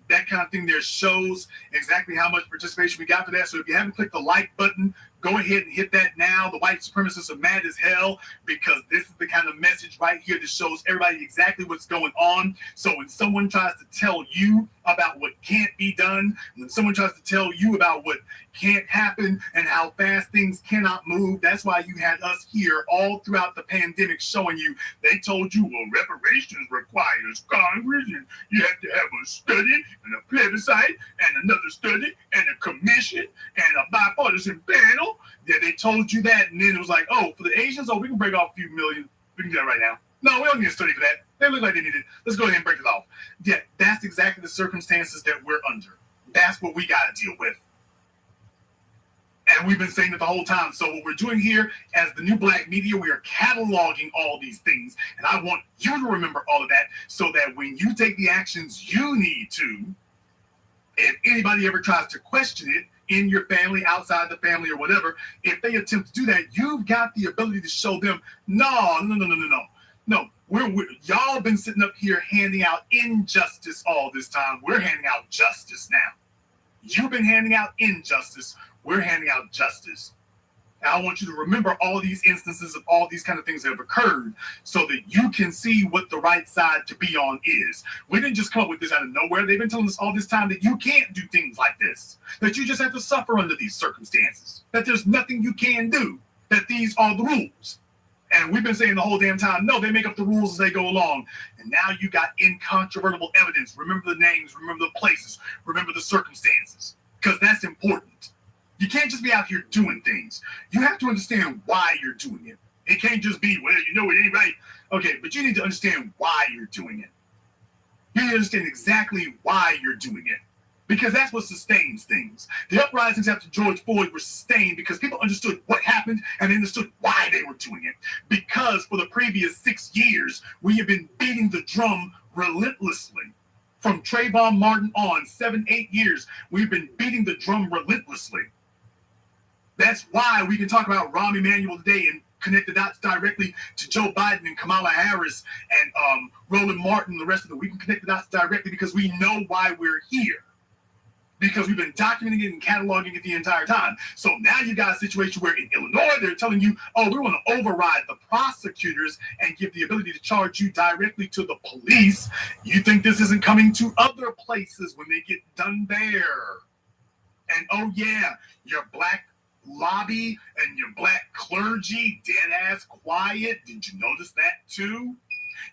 that kind of thing there shows exactly how much participation we got for that. So if you haven't clicked the like button, go ahead and hit that now. The white supremacists are mad as hell because this is the kind of message right here that shows everybody exactly what's going on. So when someone tries to tell you about what can't be done, when someone tries to tell you about what can't happen and how fast things cannot move, that's why you had us here all throughout the pandemic showing you. They told you, well, reparations requires Congress, and you have to have a study and a plebiscite and another study and a commission and a bipartisan panel. Yeah, they told you that, and then it was like, oh, for the Asians, oh, we can break off a few million. We can do that right now. No, we don't need a study for that. They look like they need it. Let's go ahead and break it off. Yeah, that's exactly the circumstances that we're under. That's what we got to deal with. And we've been saying it the whole time. So what we're doing here as the new black media, we are cataloging all these things. And I want you to remember all of that so that when you take the actions you need to, if anybody ever tries to question it in your family, outside the family, or whatever, if they attempt to do that, you've got the ability to show them, no. Y'all been sitting up here handing out injustice all this time. We're handing out justice now. You've been handing out injustice. We're handing out justice. I want you to remember all these instances of all these kind of things that have occurred so that you can see what the right side to be on is. We didn't just come up with this out of nowhere. They've been telling us all this time that you can't do things like this, that you just have to suffer under these circumstances, that there's nothing you can do, that these are the rules. And we've been saying the whole damn time, no, they make up the rules as they go along. And now you got incontrovertible evidence. Remember the names, remember the places, remember the circumstances, because that's important. You can't just be out here doing things. You have to understand why you're doing it. It can't just be, well, you know it ain't right. Okay, but you need to understand why you're doing it. You need to understand exactly why you're doing it, because that's what sustains things. The uprisings after George Floyd were sustained because people understood what happened and they understood why they were doing it. Because for the previous 6 years, we have been beating the drum relentlessly. From Trayvon Martin on, 7-8 years, we've been beating the drum relentlessly. That's why we can talk about Rahm Emanuel today and connect the dots directly to Joe Biden and Kamala Harris and Roland Martin and the rest of them. We can connect the dots directly because we know why we're here. Because we've been documenting it and cataloging it the entire time. So now you got a situation where in Illinois, they're telling you, oh, we want to override the prosecutors and give the ability to charge you directly to the police. You think this isn't coming to other places when they get done there. And oh yeah, your black lobby and your black clergy, dead ass quiet. Did you notice that too?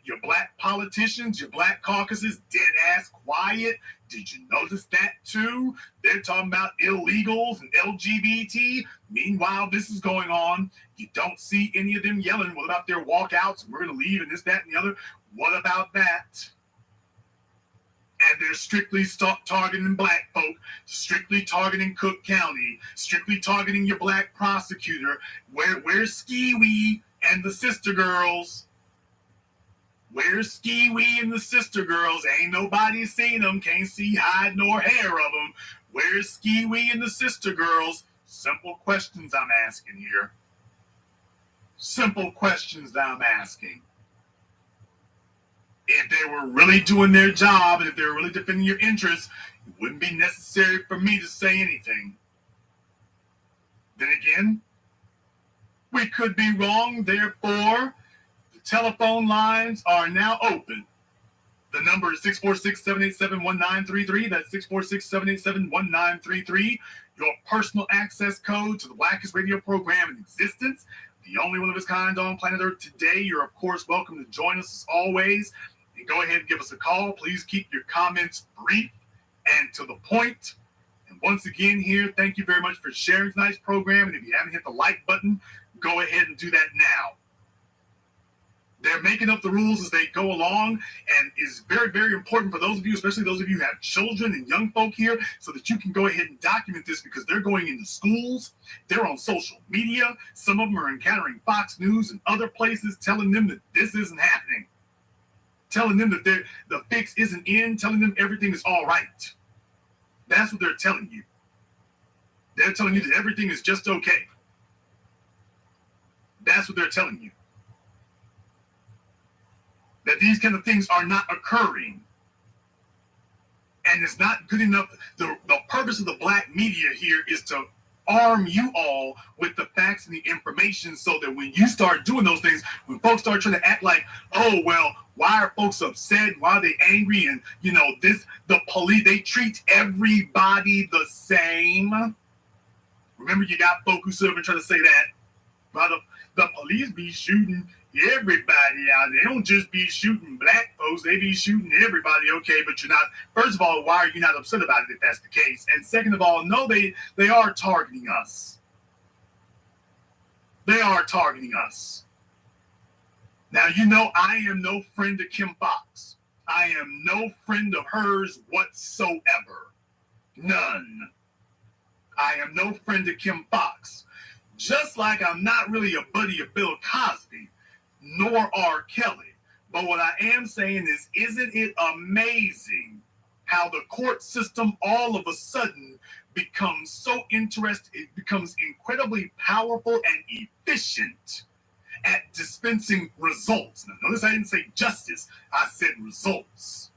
Your black politicians, your black caucuses, dead ass quiet. Did you notice that too? They're talking about illegals and LGBT. Meanwhile, this is going on. You don't see any of them yelling, what about their walkouts? We're going to leave and this, that, and the other. What about that? And they're strictly targeting black folk, strictly targeting Cook County, strictly targeting your black prosecutor. Where's Ski-Wee and the sister girls? Where's Ski-Wee and the sister girls? Ain't nobody seen them, can't see hide nor hair of them. Where's Ski-Wee and the sister girls? Simple questions I'm asking here. Simple questions that I'm asking. If they were really doing their job and if they were really defending your interests, it wouldn't be necessary for me to say anything. Then again, we could be wrong. Therefore, the telephone lines are now open. The number is 646-787-1933. That's 646-787-1933. Your personal access code to the Blackest Radio program in existence. The only one of its kind on planet Earth today. You're, of course, welcome to join us as always. And go ahead and give us a call. Please keep your comments brief and to the point. And once again here, thank you very much for sharing tonight's program. And if you haven't hit the like button, go ahead and do that now. They're making up the rules as they go along, and it's very, very important for those of you, especially those of you who have children and young folk here, so that you can go ahead and document this because they're going into schools, they're on social media, some of them are encountering Fox News and other places telling them that this isn't happening, telling them that the fix isn't in, telling them everything is all right. That's what they're telling you. They're telling you that everything is just okay. That's what they're telling you. That these kind of things are not occurring. And it's not good enough. The purpose of the black media here is to arm you all with the facts and the information so that when you start doing those things, when folks start trying to act like, oh, well, why are folks upset? Why are they angry? And, you know, the police, they treat everybody the same. Remember, you got folk who sit up and try to say that. Well, the police be shooting everybody out. They don't just be shooting black folks, they be shooting everybody. Okay, but you're not, first of all, why are you not upset about it if that's the case? And second of all, no, they are targeting us. They are targeting us. Now, you know, I am no friend of Kim Fox. I am no friend of hers whatsoever. None. I am no friend of Kim Fox. Just like I'm not really a buddy of Bill Cosby, nor R. Kelly. But what I am saying is, isn't it amazing how the court system all of a sudden becomes so interested, it becomes incredibly powerful and efficient at dispensing results. Now, notice I didn't say justice, I said results.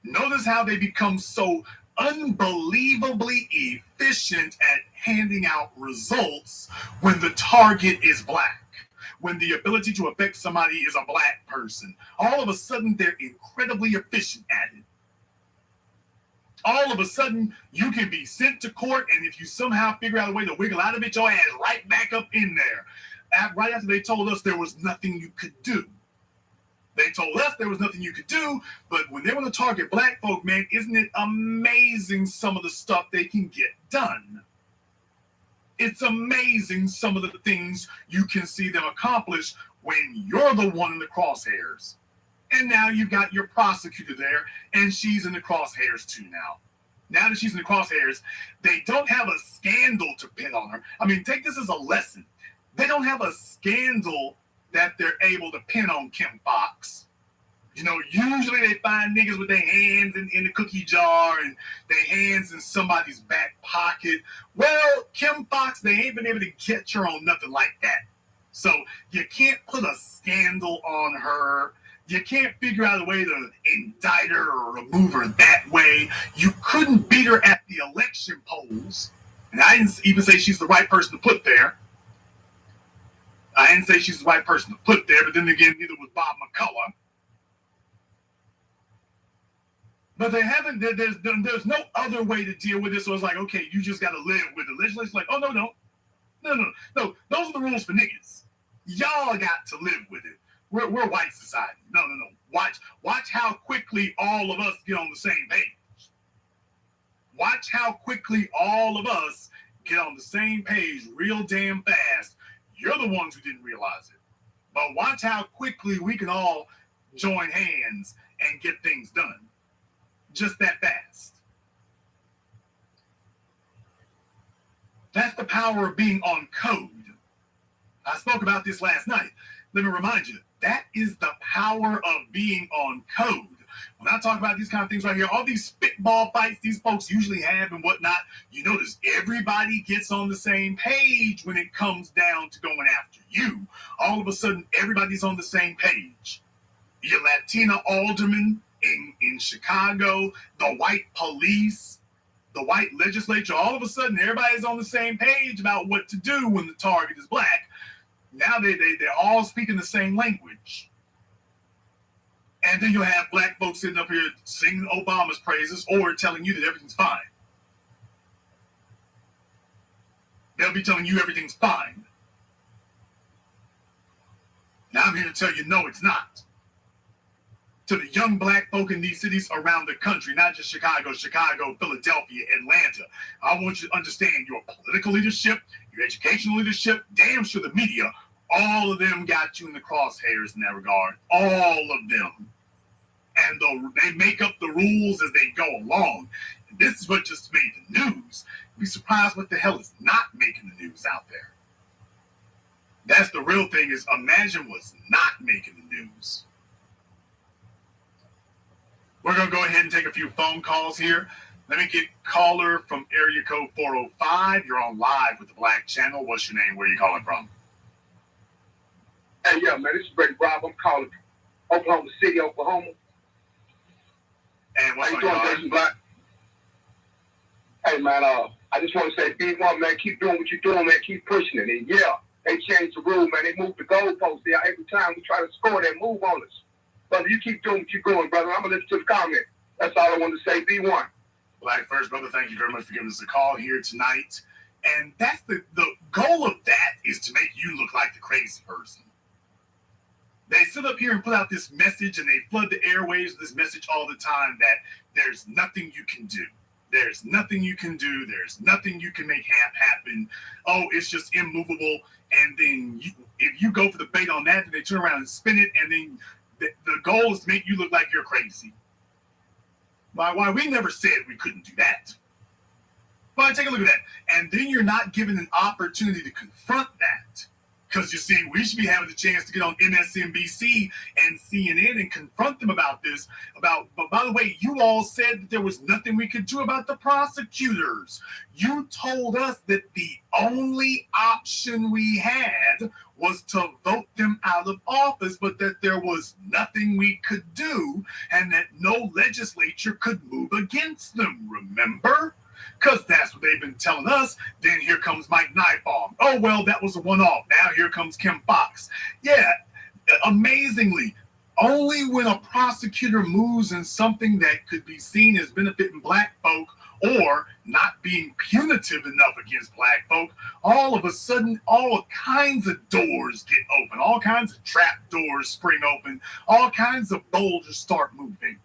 Notice how they become so unbelievably efficient at handing out results when the target is black, when the ability to affect somebody is a black person. All of a sudden, they're incredibly efficient at it. All of a sudden, you can be sent to court, and if you somehow figure out a way to wiggle out of it, your ass right back up in there. Right after they told us there was nothing you could do. They told us there was nothing you could do, but when they want to target black folk, man, isn't it amazing some of the stuff they can get done? It's amazing some of the things you can see them accomplish when you're the one in the crosshairs. And now you've got your prosecutor there, and she's in the crosshairs too now. Now that she's in the crosshairs, they don't have a scandal to pin on her. I mean, take this as a lesson. They don't have a scandal that they're able to pin on Kim Fox. You know, usually they find niggas with their hands in the cookie jar and their hands in somebody's back pocket. Well, Kim Fox, they ain't been able to catch her on nothing like that. So you can't put a scandal on her. You can't figure out a way to indict her or remove her that way. You couldn't beat her at the election polls. And I didn't even say she's the right person to put there. I didn't say she's the right person to put there, but then again, neither was Bob McCullough. But they haven't, there's no other way to deal with this. So it's like, okay, you just got to live with it. Legislature's like, oh, no. Those are the rules for niggas. Y'all got to live with it. We're white society. No. Watch how quickly all of us get on the same page. Watch how quickly all of us get on the same page real damn fast. You're the ones who didn't realize it. But watch how quickly we can all join hands and get things done. Just that fast. That's the power of being on code. I spoke about this last night. Let me remind you, that is the power of being on code. When I talk about these kind of things right here, all these spitball fights these folks usually have and whatnot, you notice everybody gets on the same page when it comes down to going after you. All of a sudden, everybody's on the same page. Your Latina alderman in Chicago, the white police, the white legislature, all of a sudden, everybody's on the same page about what to do when the target is black. Now they're all speaking the same language. And then you'll have black folks sitting up here singing Obama's praises or telling you that everything's fine. They'll be telling you everything's fine. Now I'm here to tell you, no, it's not. To the young black folk in these cities around the country, not just Chicago, Philadelphia, Atlanta, I want you to understand your political leadership, your educational leadership, damn sure the media, all of them got you in the crosshairs in that regard. All of them. And they make up the rules as they go along. And this is what just made the news. You'd be surprised what the hell is not making the news out there. That's the real thing, is imagine what's not making the news. We're going to go ahead and take a few phone calls here. Let me get caller from area code 405. You're on live with the Black Channel. What's your name? Where are you calling from? Hey, yeah, man, this is Brady Rob. I'm calling Oklahoma City, Oklahoma. And what's on your Black? Hey, man, I just want to say, B1, man, keep doing what you're doing, man. Keep pushing it. And, yeah, they changed the rule, man. They moved the goalposts there. Every time we try to score, they move on us. Brother, you keep doing what you're doing, brother. I'm going to listen to the comment. That's all I want to say. B1. Black First, brother, thank you very much for giving us a call here tonight. And that's the goal of that, is to make you look like the crazy person. They sit up here and put out this message, and they flood the airwaves with this message all the time that there's nothing you can do. There's nothing you can do. There's nothing you can make happen. Oh, it's just immovable. And then if you go for the bait on that, then they turn around and spin it, and then the goal is to make you look like you're crazy. Why we never said we couldn't do that. But take a look at that. And then you're not given an opportunity to confront that. Because, you see, we should be having the chance to get on MSNBC and CNN and confront them about this. But by the way, you all said that there was nothing we could do about the prosecutors. You told us that the only option we had was to vote them out of office, but that there was nothing we could do and that no legislature could move against them, remember? Because that's what they've been telling us. Then here comes Mike Nightfall. Oh, well, that was a one-off. Now here comes Kim Fox. Yeah, amazingly, only when a prosecutor moves in something that could be seen as benefiting black folk or not being punitive enough against black folk, all of a sudden, all kinds of doors get open, all kinds of trap doors spring open, all kinds of boulders start moving.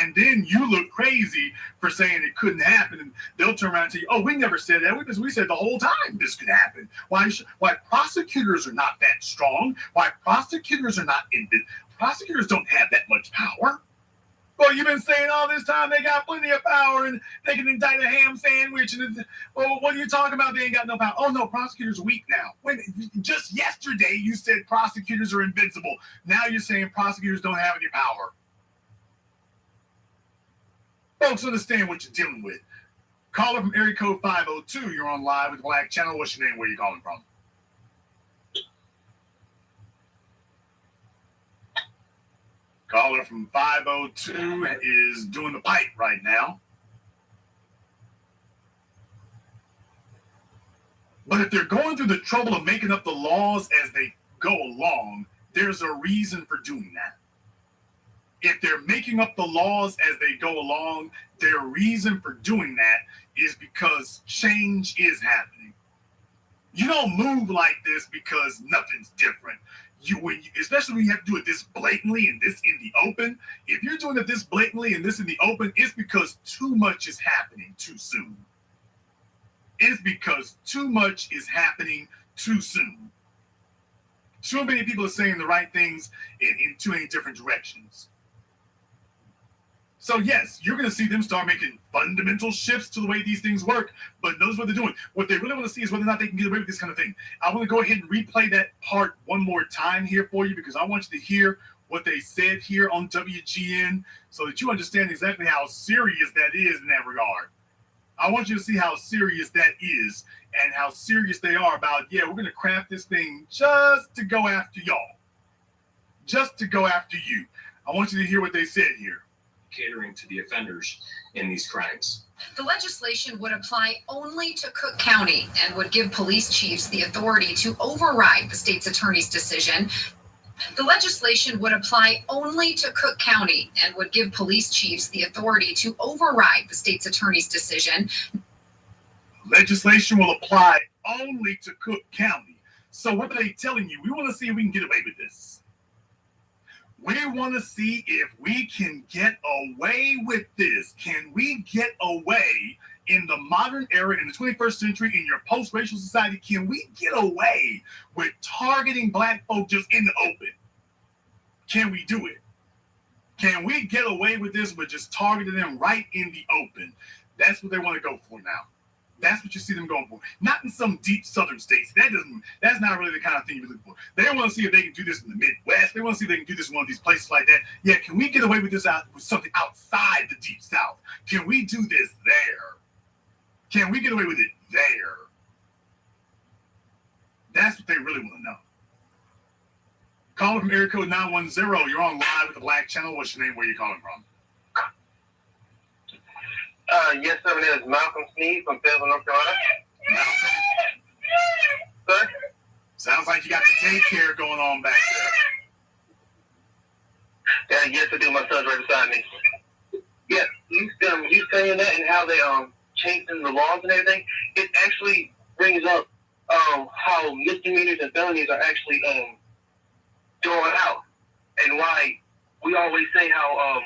And then you look crazy for saying it couldn't happen, and they'll turn around and tell you, "Oh, we never said that. We said the whole time this could happen." Why prosecutors are not that strong? Why prosecutors are not prosecutors don't have that much power. Well, you've been saying all this time they got plenty of power and they can indict a ham sandwich. And well, what are you talking about? They ain't got no power. Oh no, prosecutors are weak now. Just yesterday you said prosecutors are invincible. Now you're saying prosecutors don't have any power. Folks, understand what you're dealing with. Caller from area code 502. You're on live with the Black Channel. What's your name? Where are you calling from? Caller from 502 is doing the pipe right now. But if they're going through the trouble of making up the laws as they go along, there's a reason for doing that. If they're making up the laws as they go along, their reason for doing that is because change is happening. You don't move like this because nothing's different. Especially when you have to do it this blatantly and this in the open. If you're doing it this blatantly and this in the open, it's because too much is happening too soon. It's because too much is happening too soon. Too many people are saying the right things in too many different directions. So yes, you're going to see them start making fundamental shifts to the way these things work, but notice what they're doing. What they really want to see is whether or not they can get away with this kind of thing. I want to go ahead and replay that part one more time here for you because I want you to hear what they said here on WGN so that you understand exactly how serious that is in that regard. I want you to see how serious that is and how serious they are about, yeah, we're going to craft this thing just to go after y'all. Just to go after you. I want you to hear what they said here. Catering to the offenders in these crimes. The legislation would apply only to Cook County and would give police chiefs the authority to override the state's attorney's decision. The legislation would apply only to Cook County and would give police chiefs the authority to override the state's attorney's decision. Legislation will apply only to Cook County. So what are they telling you? We want to see if we can get away with this. We want to see if we can get away with this. Can we get away in the modern era, in the 21st century, in your post-racial society? Can we get away with targeting black folk just in the open? Can we do it? Can we get away with this with just targeting them right in the open? That's what they want to go for now. That's what you see them going for. Not in some deep southern states. That's not really the kind of thing you're looking for. They want to see if they can do this in the Midwest. They want to see if they can do this in one of these places like that. Yeah, can we get away with this with something outside the deep south? Can we do this there? Can we get away with it there? That's what they really want to know. Caller from area code 910. You're on live with the Black Channel. What's your name? Where are you calling from? Yes, sir. My name is Malcolm Sneed from Fayetteville, North Carolina. Sir? Sounds like you got the daycare going on back there. Yes, I do. My son's right beside me. Yes, you saying that and how they changing the laws and everything. It actually brings up how misdemeanors and felonies are actually thrown out, and why we always say how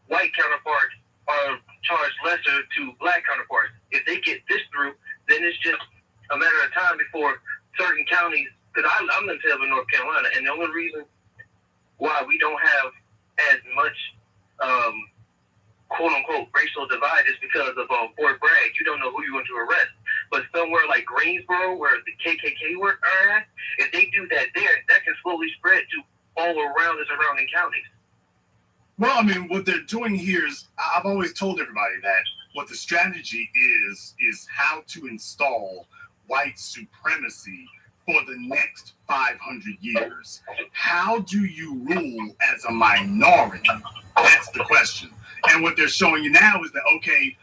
white counterparts are charged lesser to black counterparts. If they get this through, then it's just a matter of time before certain counties, because I'm in Fayetteville, North Carolina, and the only reason why we don't have as much quote-unquote racial divide is because of Fort Bragg. You don't know who you're going to arrest. But somewhere like Greensboro, where the KKK are at, if they do that there, that can slowly spread to all around the surrounding counties. Well, I mean, what they're doing here is, I've always told everybody that what the strategy is how to install white supremacy for the next 500 years. How do you rule as a minority? That's the question. And what they're showing you now is that, okay,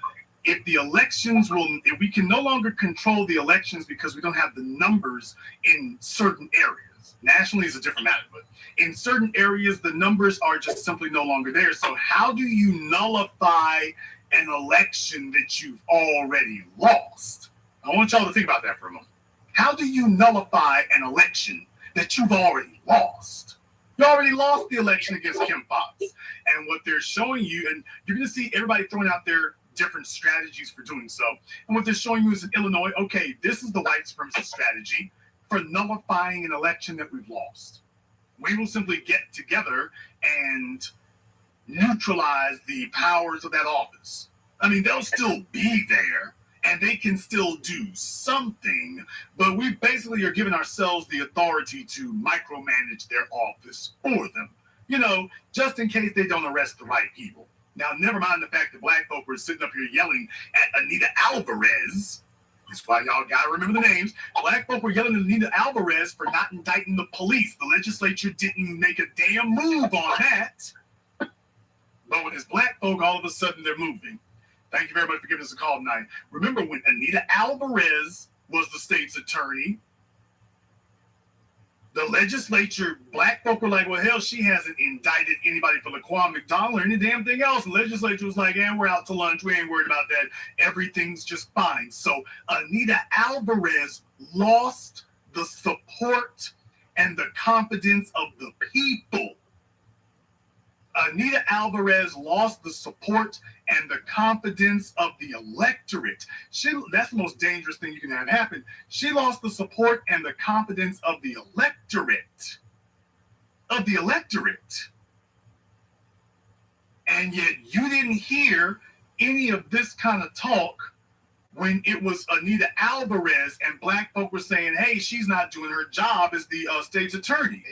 if we can no longer control the elections because we don't have the numbers in certain areas. Nationally is a different matter, but in certain areas, the numbers are just simply no longer there. So how do you nullify an election that you've already lost? I want y'all to think about that for a moment. How do you nullify an election that you've already lost? You already lost the election against Kim Fox. And what they're showing you, and you're going to see everybody throwing out their different strategies for doing so. And what they're showing you is in Illinois, okay, this is the white supremacist strategy for nullifying an election that we've lost. We will simply get together and neutralize the powers of that office. I mean, they'll still be there and they can still do something, but we basically are giving ourselves the authority to micromanage their office for them, just in case they don't arrest the right people. Now, never mind the fact that black folk were sitting up here yelling at Anita Alvarez. That's why y'all gotta remember the names. Black folk were yelling at Anita Alvarez for not indicting the police. The legislature didn't make a damn move on that. But when it's black folk, all of a sudden they're moving. Thank you very much for giving us a call tonight. Remember when Anita Alvarez was the state's attorney, the legislature, black folk were like, well, hell, she hasn't indicted anybody for Laquan McDonald or any damn thing else. The legislature was like, we're out to lunch. We ain't worried about that. Everything's just fine. So Anita Alvarez lost the support and the confidence of the people. Anita Alvarez lost the support and the confidence of the electorate. That's the most dangerous thing you can have happen. She lost the support and the confidence of the electorate. And yet you didn't hear any of this kind of talk when it was Anita Alvarez and black folk were saying, hey, she's not doing her job as the state's attorney.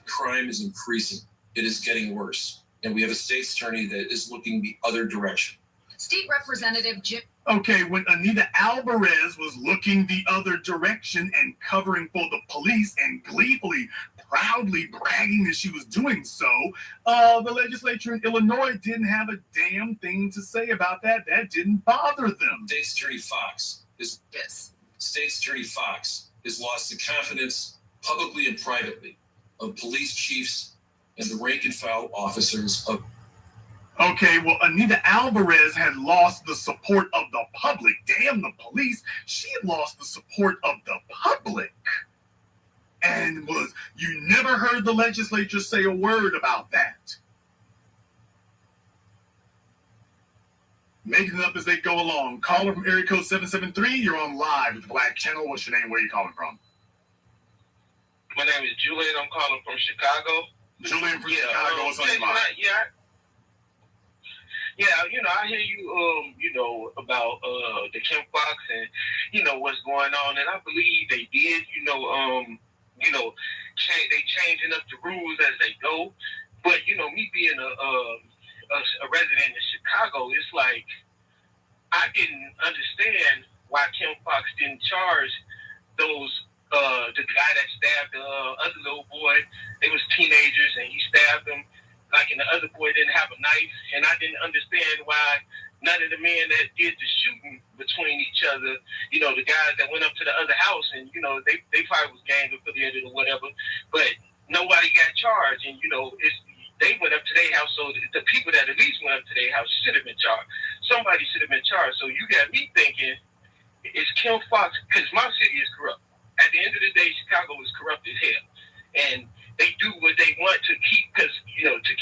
Crime is increasing. It is getting worse. And we have a state's attorney that is looking the other direction. State Representative Jim. Okay, when Anita Alvarez was looking the other direction and covering for the police and gleefully, proudly bragging that she was doing so, the legislature in Illinois didn't have a damn thing to say about that. That didn't bother them. State's Attorney Fox has lost the confidence publicly and privately of police chiefs and the rank and file officers of. Okay, well, Anita Alvarez had lost the support of the public. Damn the police. She had lost the support of the public. And you never heard the legislature say a word about that. Making it up as they go along. Caller from area code 773, you're on live with the Black Channel. What's your name? Where are you calling from? My name is Julian. I'm calling from Chicago. Julian from Chicago. What's on your mind? I hear you, about the Kim Fox and, what's going on. And I believe they did, they changing up the rules as they go. But, me being a resident in Chicago, it's like I didn't understand why Kim Fox didn't charge those the guy that stabbed the other little boy. They was teenagers and he stabbed them. And the other boy didn't have a knife, and I didn't understand why none of the men that did the shooting between each other, the guys that went up to the other house, and they probably was gang affiliated or whatever, but nobody got charged, and they went up to their house, so the people that at least went up to their house should have been charged. Somebody should have been charged. So you got me thinking, it's Kim Fox, because my city is corrupt. At the end of the day, Chicago is corrupt as hell, and they do what they want to keep, to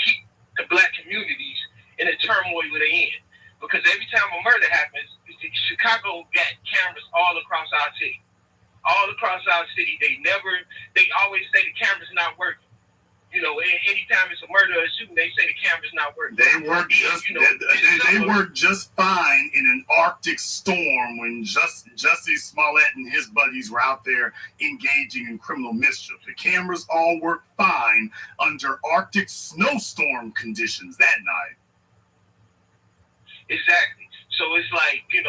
keep the black communities in the turmoil where they in. Because every time a murder happens, Chicago got cameras all across our city. All across our city, they always say the camera's not working. Anytime it's a murder or a shooting, they say the camera's not working. They work just fine in an Arctic storm when Jussie Smollett and his buddies were out there engaging in criminal mischief. The cameras all work fine under Arctic snowstorm conditions that night. Exactly. So it's like, you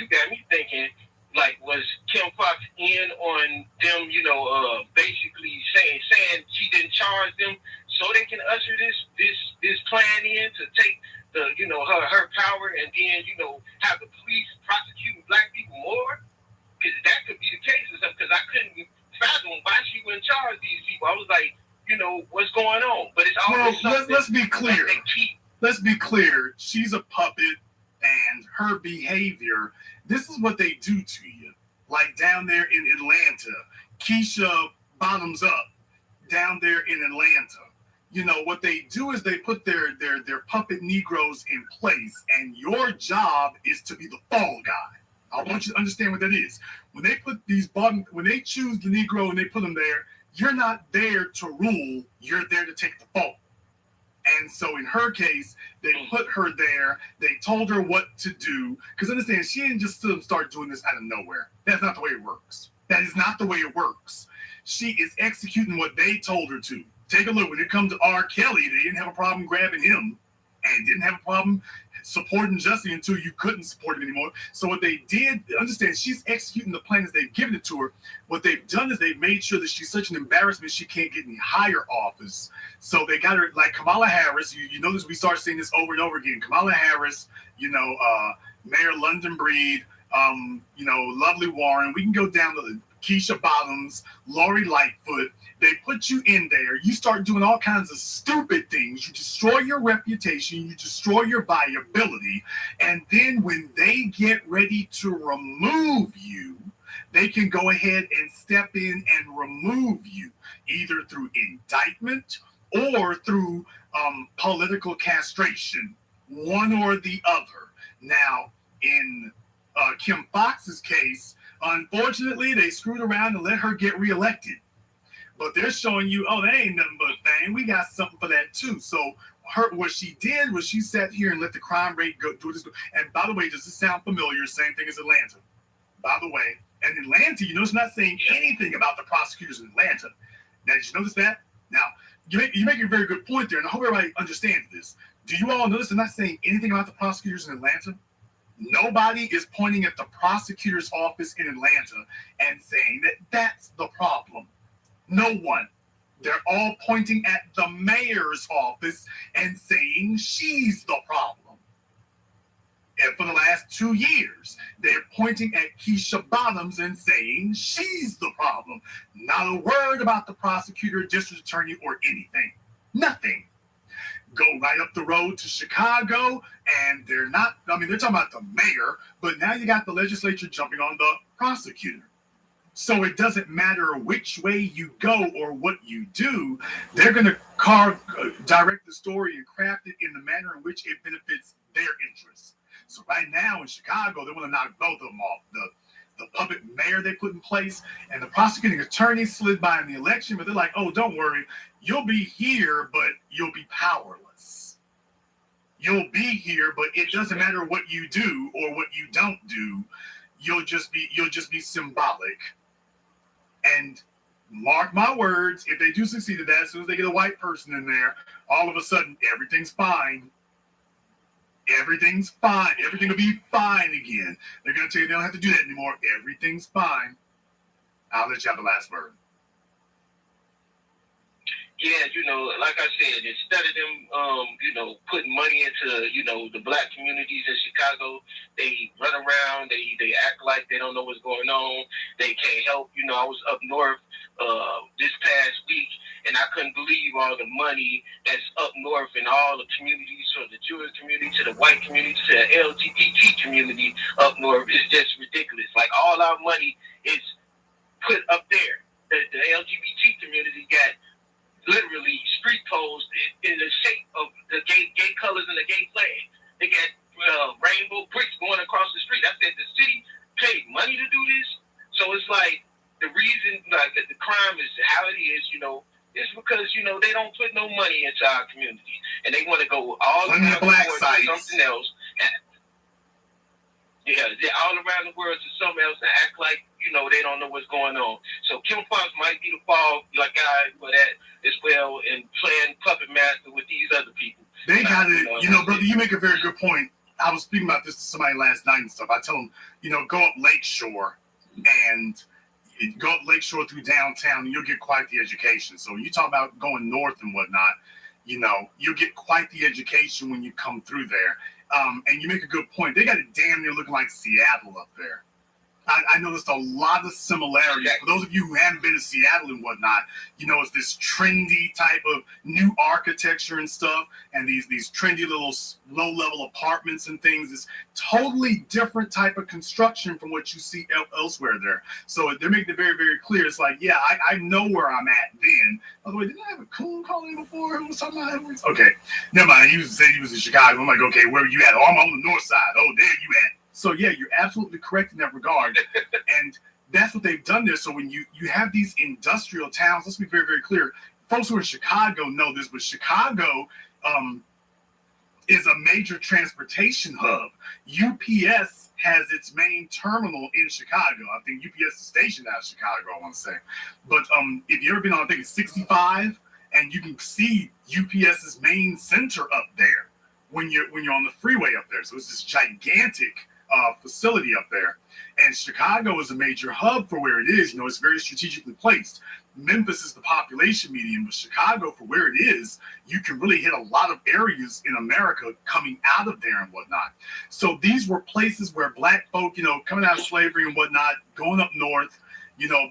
got me thinking, like, was Kim Fox in on them, basically saying she didn't charge them so they can usher this plan in to take the, her power and then, have the police prosecuting black people more? Because that could be the case or something, because I couldn't fathom why she wouldn't charge these people. I was like, what's going on? But it's always let's be clear. Let's be clear. She's a puppet, and her behavior, this is what they do to you. Like down there in Atlanta, Keisha Bottoms Up, down there in Atlanta. What they do is they put their puppet Negroes in place, and your job is to be the fall guy. I want you to understand what that is. When they put when they choose the Negro and they put them there, you're not there to rule, you're there to take the fall. And so in her case, they put her there. They told her what to do. Because understand, she didn't just start doing this out of nowhere. That's not the way it works. That is not the way it works. She is executing what they told her to. Take a look. When it comes to R. Kelly, they didn't have a problem grabbing him and didn't have a problem supporting Jussie until you couldn't support him anymore. So what they did, understand, she's executing the plan as they've given it to her. What they've done is they've made sure that she's such an embarrassment she can't get any higher office. So they got her like Kamala Harris. You notice we start seeing this over and over again. Kamala Harris, Mayor London Breed, Lovely Warren. We can go down to Keisha Bottoms, Lori Lightfoot. They put you in there. You start doing all kinds of stupid things. You destroy your reputation. You destroy your viability. And then when they get ready to remove you, they can go ahead and step in and remove you, either through indictment or through political castration, one or the other. Now, in Kim Fox's case, unfortunately, they screwed around and let her get reelected. But they're showing you, oh, that ain't nothing but a thing. We got something for that too. So what she did was she sat here and let the crime rate go do this. And by the way, does this sound familiar? Same thing as Atlanta. By the way, and Atlanta, it's not saying anything about the prosecutors in Atlanta. Now, did you notice that? Now, you make a very good point there, and I hope everybody understands this. Do you all notice they're not saying anything about the prosecutors in Atlanta? Nobody is pointing at the prosecutor's office in Atlanta and saying that that's the problem. No one. They're all pointing at the mayor's office and saying she's the problem. And for the last 2 years, they're pointing at Keisha Bottoms and saying she's the problem. Not a word about the prosecutor, district attorney, or anything. Nothing. Go right up the road to Chicago, and they're talking about the mayor, but now you got the legislature jumping on the prosecutor. So it doesn't matter which way you go or what you do, they're going to direct the story and craft it in the manner in which it benefits their interests. So right now in Chicago, they want to knock both of them off. The puppet mayor they put in place and the prosecuting attorney slid by in the election, but they're like, oh, don't worry, you'll be here, but you'll be powerless. You'll be here, but it doesn't matter what you do or what you don't do. You'll just be symbolic. And mark my words, if they do succeed at that, as soon as they get a white person in there, all of a sudden everything's fine. Everything's fine. Everything will be fine again. They're going to tell you they don't have to do that anymore. Everything's fine. I'll let you have the last word. Yeah, like I said, instead of them, putting money into, the black communities in Chicago, they run around, they act like they don't know what's going on. They can't help. I was up north this past week, and I couldn't believe all the money that's up north in all the communities, from the Jewish community to the white community to the LGBT community up north. It's just ridiculous. Like, all our money is put up there. The LGBT community got literally street poles in the shape of the gay colors and the gay flag. They got rainbow bricks going across the street. I said the city paid money to do this. So it's like the reason that the crime is how it is, it's because, they don't put no money into our community. And they want to go all around the world to something else. They're all around the world to something else and act like, they don't know what's going on. So Kim Fox might be the fall guy for that as well, and playing puppet master with these other people. They got it. Brother, you make a very good point. I was speaking about this to somebody last night and stuff. I tell them, go up Lakeshore and go up Lakeshore through downtown, and you'll get quite the education. So when you talk about going north and whatnot, you'll get quite the education when you come through there. And you make a good point. They got it damn near looking like Seattle up there. I noticed a lot of similarities. For those of you who haven't been to Seattle and whatnot, it's this trendy type of new architecture and stuff, and these trendy little low-level apartments and things. It's totally different type of construction from what you see elsewhere there. So they're making it very, very clear. It's like, yeah, I know where I'm at then. By the way, didn't I have a coon calling before? Who was talking about it? Okay, never mind. He said he was in Chicago. I'm like, okay, where are you at? Oh, I'm on the north side. Oh, there you at. So, yeah, you're absolutely correct in that regard. And that's what they've done there. So when you have these industrial towns, let's be very, very clear. Folks who are in Chicago know this, but Chicago is a major transportation hub. UPS has its main terminal in Chicago. I think UPS is stationed out of Chicago, I want to say. But if you've ever been on, I think it's 65, and you can see UPS's main center up there when you're on the freeway up there. So it's this gigantic facility up there. And Chicago is a major hub for where it is. It's very strategically placed. Memphis is the population median, but Chicago, for where it is, you can really hit a lot of areas in America coming out of there and whatnot. So these were places where black folk, coming out of slavery and whatnot, going up north,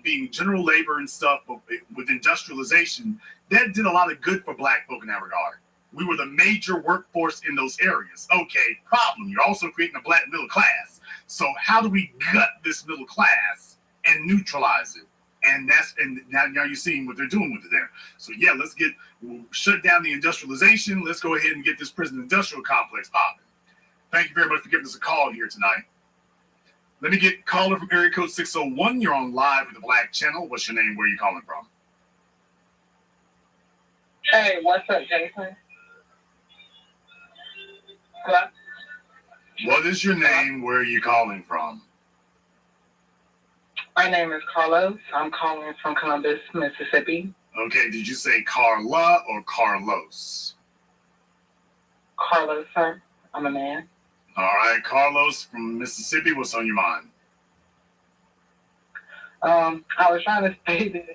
being general labor and stuff, but with industrialization, that did a lot of good for black folk in that regard. We were the major workforce in those areas. Okay, problem. You're also creating a black middle class. So how do we gut this middle class and neutralize it? And now you're seeing what they're doing with it there. So yeah, we'll shut down the industrialization. Let's go ahead and get this prison industrial complex popping. Thank you very much for giving us a call here tonight. Let me get caller from area code 601. You're on live with the Black Channel. What's your name? Where are you calling from? Hey, what's up, Jason? Hello? What is your name? Where are you calling from? My name is Carlos. I'm calling from Columbus, Mississippi. Okay, did you say Carla or Carlos? Carlos, sir. I'm a man. All right, Carlos from Mississippi. What's on your mind? I was trying to say this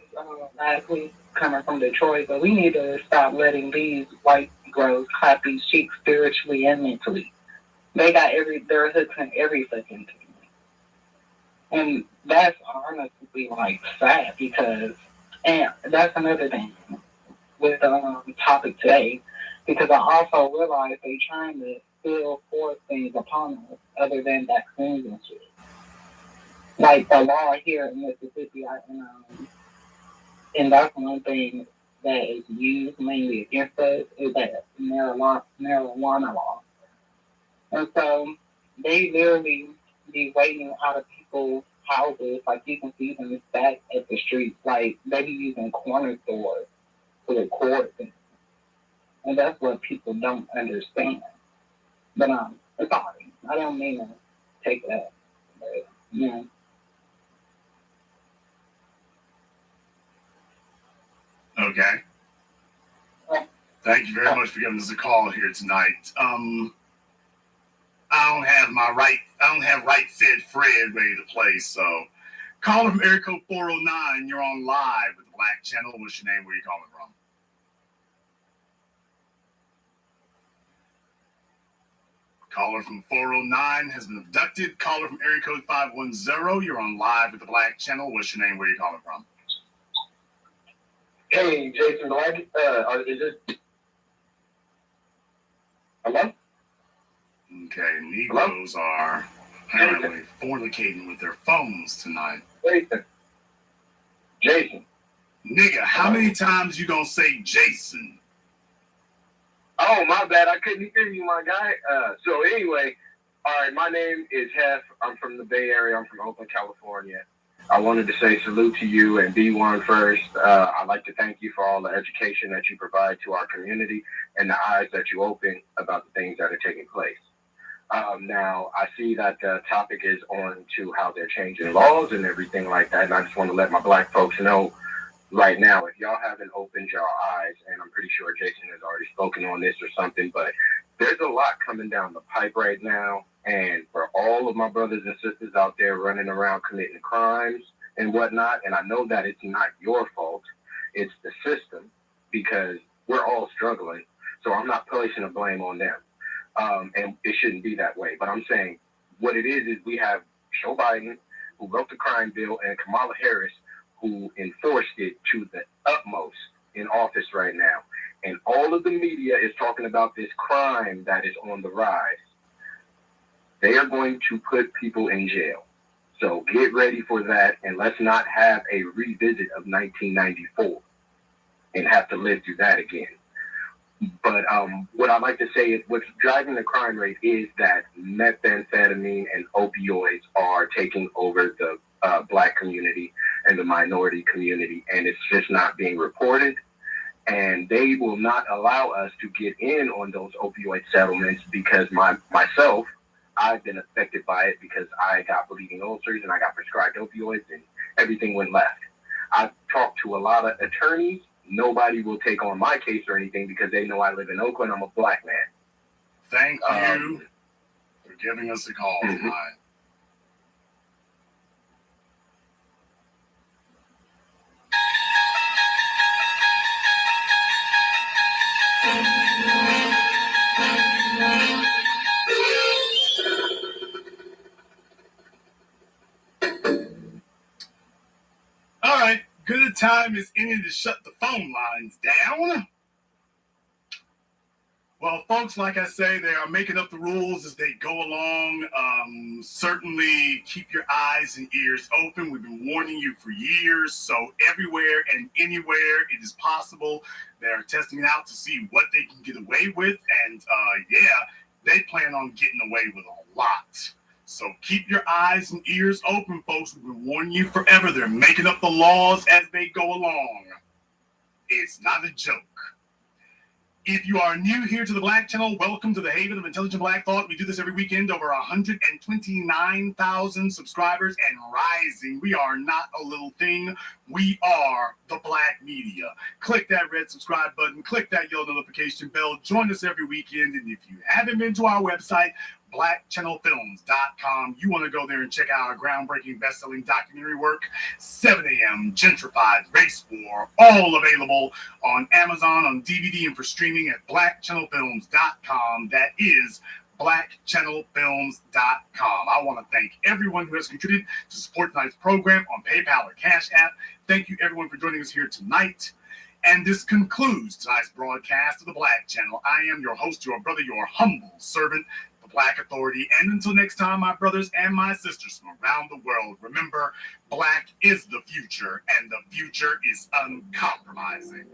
last week, coming from Detroit, but we need to stop letting these white girls clap these cheeks spiritually and mentally. They got they're hooks in every fucking thing. And that's honestly sad because, and that's another thing with the topic today, because I also realized they trying to still force things upon us other than vaccines and shit. Like the law here in Mississippi, and that's one thing that is used mainly against us is that marijuana law. And so they literally be waiting out of people's houses. Like you can see them back at the streets. Like they be using corner stores to record things. And that's what people don't understand. But sorry, I don't mean to take that. But, Okay. Thank you very much for giving us a call here tonight. I don't have Right Said Fred ready to play, so call from area code 409. You're on live with the Black Channel. What's your name? Where are you calling from? Caller from 409 has been abducted. Caller from area code 510. You're on live with the Black Channel. What's your name? Where are you calling from? Hey, Jason, is this... Hello? Okay, Negroes are apparently fornicating with their phones tonight. Jason. Nigga, how many times you gonna say Jason? Oh, my bad. I couldn't hear you, my guy. So anyway, all right, my name is Hef. I'm from the Bay Area. I'm from Oakland, California. I wanted to say salute to you and B1 first. I'd like to thank you for all the education that you provide to our community and the eyes that you open about the things that are taking place. Now, I see that the topic is on to how they're changing laws and everything like that, and I just want to let my black folks know right now, if y'all haven't opened your eyes, and I'm pretty sure Jason has already spoken on this or something, but there's a lot coming down the pipe right now. And for all of my brothers and sisters out there running around committing crimes and whatnot, and I know that it's not your fault, it's the system, because we're all struggling. So I'm not placing the blame on them. And it shouldn't be that way. But I'm saying what it is we have Joe Biden, who wrote the crime bill, and Kamala Harris, who enforced it to the utmost in office right now. And all of the media is talking about this crime that is on the rise. They are going to put people in jail. So get ready for that, and let's not have a revisit of 1994 and have to live through that again. But what I'd like to say is what's driving the crime rate is that methamphetamine and opioids are taking over the Black community and the minority community, and it's just not being reported. And they will not allow us to get in on those opioid settlements because myself, I've been affected by it because I got bleeding ulcers and I got prescribed opioids and everything went left. I've talked to a lot of attorneys. Nobody will take on my case or anything because they know I live in Oakland. I'm a Black man. Thank you for giving us a call tonight. All right, good time is in to shut the phone lines down. Well, folks, like I say, they are making up the rules as they go along. Certainly keep your eyes and ears open. We've been warning you for years. So everywhere and anywhere it is possible, they're testing it out to see what they can get away with. And they plan on getting away with a lot. So keep your eyes and ears open, folks. We've been warning you forever. They're making up the laws as they go along. It's not a joke. If you are new here to the Black Channel, welcome to the Haven of Intelligent Black Thought. We do this every weekend, over 129,000 subscribers and rising. We are not a little thing. We are the Black media. Click that red subscribe button. Click that yellow notification bell. Join us every weekend. And if you haven't been to our website, blackchannelfilms.com. You want to go there and check out our groundbreaking best-selling documentary work, 7 a.m., Gentrified, Race War, all available on Amazon, on DVD, and for streaming at blackchannelfilms.com. That is blackchannelfilms.com. I want to thank everyone who has contributed to support tonight's program on PayPal or Cash App. Thank you, everyone, for joining us here tonight. And this concludes tonight's broadcast of the Black Channel. I am your host, your brother, your humble servant, the Black Authority. And until next time, my brothers and my sisters from around the world, remember, Black is the future, and the future is uncompromising.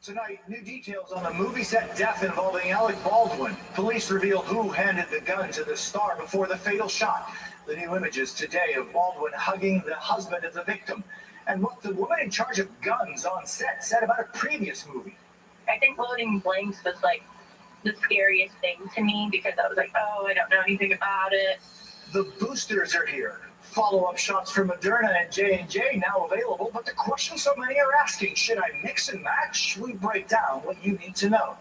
Tonight, new details on the movie set death involving Alec Baldwin. Police reveal who handed the gun to the star before the fatal shot. The new images today of Baldwin hugging the husband of the victim. And what the woman in charge of guns on set said about a previous movie. I think loading blanks was like the scariest thing to me because I was like, oh, I don't know anything about it. The boosters are here. Follow-up shots from Moderna and J&J now available, but the question so many are asking, should I mix and match? We break down what you need to know.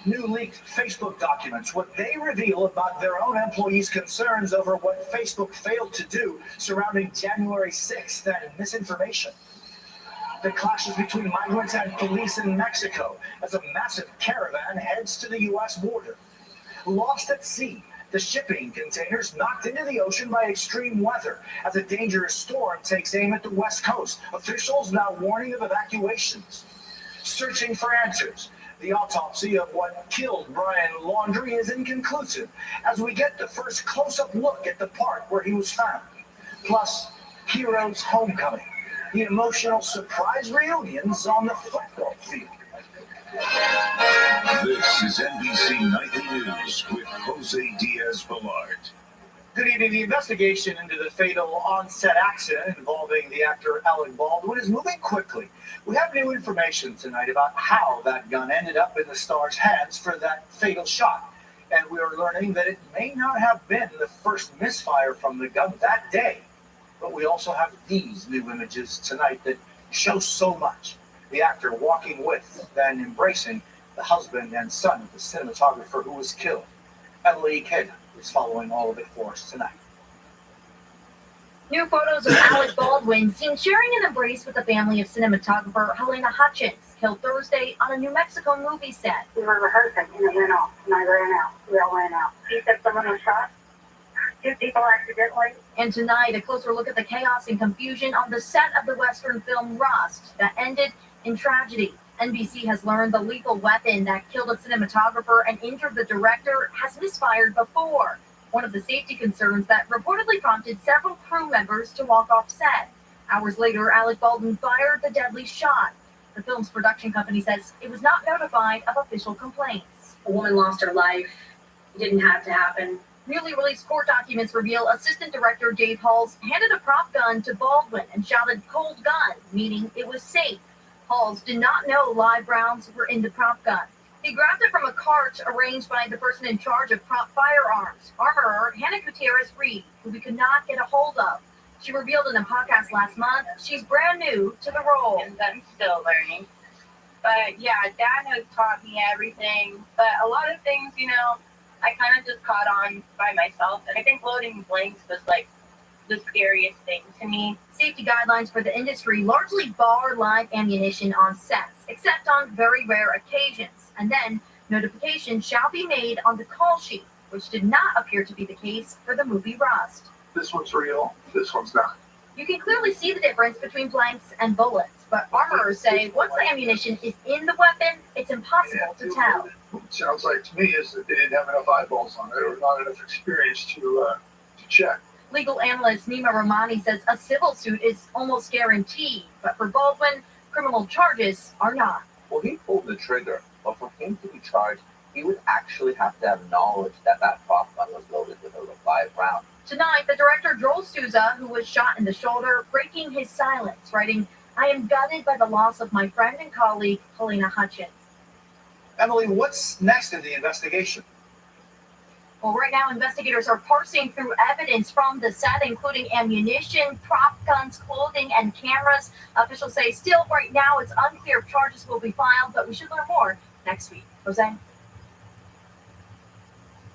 New leaked Facebook documents, what they reveal about their own employees' concerns over what Facebook failed to do surrounding January 6th and misinformation. The clashes between migrants and police in Mexico as a massive caravan heads to the U.S. border. Lost at sea. The shipping containers knocked into the ocean by extreme weather as a dangerous storm takes aim at the West Coast. Officials now warning of evacuations. Searching for answers. The autopsy of what killed Brian Laundrie is inconclusive as we get the first close-up look at the part where he was found. Plus, Heroes Homecoming, the emotional surprise reunions on the football field. This is NBC Nightly News with Jose Diaz-Balart. Good evening. The investigation into the fatal on-set accident involving the actor Alec Baldwin is moving quickly. We have new information tonight about how that gun ended up in the star's hands for that fatal shot. And we are learning that it may not have been the first misfire from the gun that day. But we also have these new images tonight that show so much. The actor walking with, then embracing, the husband and son of the cinematographer who was killed. Emily Ikeda is following all of it for us tonight. New photos of Alec Baldwin seen sharing an embrace with the family of cinematographer Helena Hutchins, killed Thursday on a New Mexico movie set. We were rehearsing and it went off, and I ran out. We all ran out. He said someone was shot. 2 people accidentally. And tonight, a closer look at the chaos and confusion on the set of the Western film Rust that ended in tragedy. NBC has learned the lethal weapon that killed a cinematographer and injured the director has misfired before. One of the safety concerns that reportedly prompted several crew members to walk off set. Hours later, Alec Baldwin fired the deadly shot. The film's production company says it was not notified of official complaints. A woman lost her life. It didn't have to happen. Newly released court documents reveal Assistant Director Dave Halls handed a prop gun to Baldwin and shouted "cold gun," meaning it was safe. Halls did not know live rounds were in the prop gun. He grabbed it from a cart arranged by the person in charge of prop firearms, armorer Hannah Gutierrez-Reed, who we could not get a hold of. She revealed in a podcast last month she's brand new to the role. And I'm still learning. But yeah, Dad has taught me everything. But a lot of things, I kind of just caught on by myself. And I think loading blanks was like the scariest thing to me. Safety guidelines for the industry largely bar live ammunition on sets, except on very rare occasions. And then notification shall be made on the call sheet, which did not appear to be the case for the movie Rust. This one's real, this one's not. You can clearly see the difference between blanks and bullets, but armorers say once the ammunition is in the weapon, it's impossible to tell. What it sounds like to me is that they didn't have enough eyeballs on it or not enough experience to check. Legal analyst Nima Rahmani says a civil suit is almost guaranteed, but for Baldwin, criminal charges are not. Well, he pulled the trigger, but for him to be charged, he would actually have to have knowledge that that prop gun was loaded with a live round. Tonight, the director Joel Souza, who was shot in the shoulder, breaking his silence, writing, "I am gutted by the loss of my friend and colleague, Helena Hutchins." Emily, what's next in the investigation? Well, right now, investigators are parsing through evidence from the set, including ammunition, prop guns, clothing, and cameras. Officials say still right now it's unclear if charges will be filed, but we should learn more next week. Jose?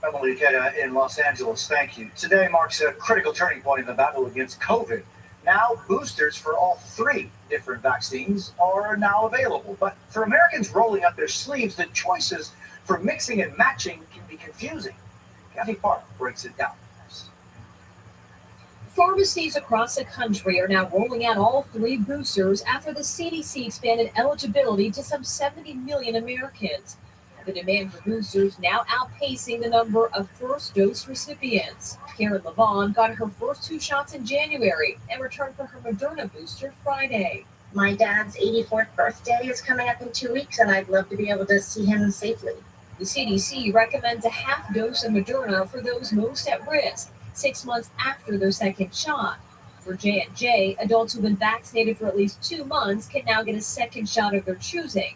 Emily Ikeda in Los Angeles, thank you. Today marks a critical turning point in the battle against COVID. Now, boosters for all 3 different vaccines are now available. But for Americans rolling up their sleeves, the choices for mixing and matching can be confusing. Kathy Park breaks it down. Pharmacies across the country are now rolling out all 3 boosters after the CDC expanded eligibility to some 70 million Americans. The demand for boosters now outpacing the number of first dose recipients. Karen Levon got her first 2 shots in January and returned for her Moderna booster Friday. My dad's 84th birthday is coming up in 2 weeks, and I'd love to be able to see him safely. The CDC recommends a half dose of Moderna for those most at risk, 6 months after their second shot. For J&J, adults who've been vaccinated for at least 2 months can now get a second shot of their choosing.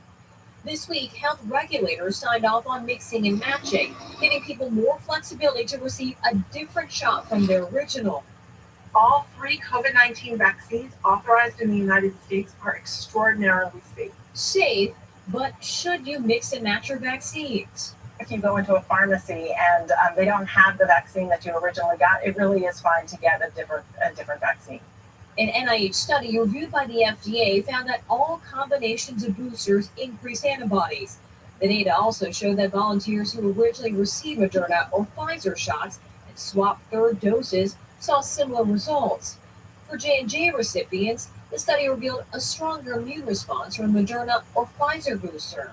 This week, health regulators signed off on mixing and matching, giving people more flexibility to receive a different shot from their original. All 3 COVID-19 vaccines authorized in the United States are extraordinarily safe. Safe, but should you mix and match your vaccines? If you go into a pharmacy and they don't have the vaccine that you originally got, it really is fine to get a different vaccine. An NIH study reviewed by the FDA found that all combinations of boosters increase antibodies. The data also showed that volunteers who originally received Moderna or Pfizer shots and swapped 3rd doses saw similar results. For J&J recipients, the study revealed a stronger immune response from a Moderna or Pfizer booster.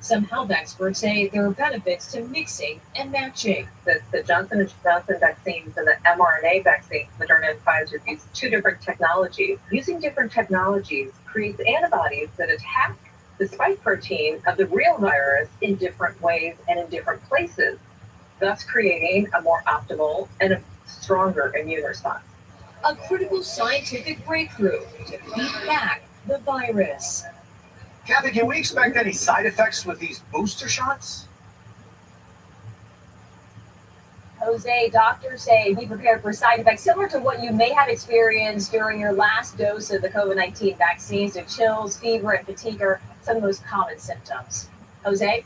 Some health experts say there are benefits to mixing and matching. The Johnson & Johnson vaccines and the mRNA vaccines. Moderna and Pfizer use two different technologies. Using different technologies creates antibodies that attack the spike protein of the real virus in different ways and in different places, thus creating a more optimal and a stronger immune response. A critical scientific breakthrough to beat back the virus. Kathy, can we expect any side effects with these booster shots? Jose, doctors say be prepared for side effects similar to what you may have experienced during your last dose of the COVID-19 vaccine. So chills, fever, and fatigue are some of the most common symptoms. Jose?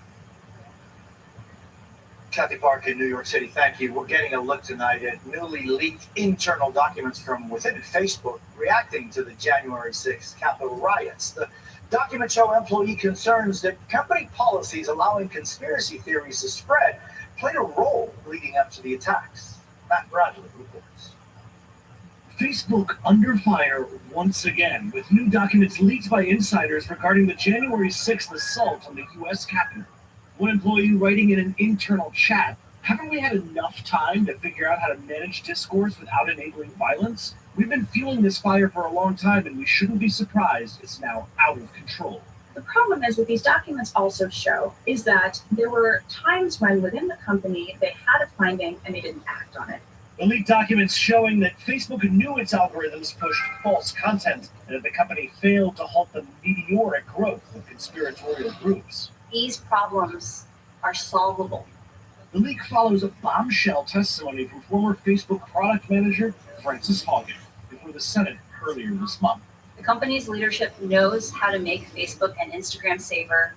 Kathy Park in New York City, thank you. We're getting a look tonight at newly leaked internal documents from within Facebook reacting to the January 6th Capitol riots. The documents show employee concerns that company policies allowing conspiracy theories to spread played a role leading up to the attacks. Matt Bradley reports. Facebook under fire once again, with new documents leaked by insiders regarding the January 6th assault on the U.S. Capitol. One employee writing in an internal chat, "Haven't we had enough time to figure out how to manage discourse without enabling violence? We've been fueling this fire for a long time, and we shouldn't be surprised it's now out of control." The problem is what these documents also show is that there were times when within the company they had a finding and they didn't act on it. The leaked documents showing that Facebook knew its algorithms pushed false content and that the company failed to halt the meteoric growth of conspiratorial groups. These problems are solvable. The leak follows a bombshell testimony from former Facebook product manager Frances Haugen before the Senate earlier this month. The company's leadership knows how to make Facebook and Instagram safer,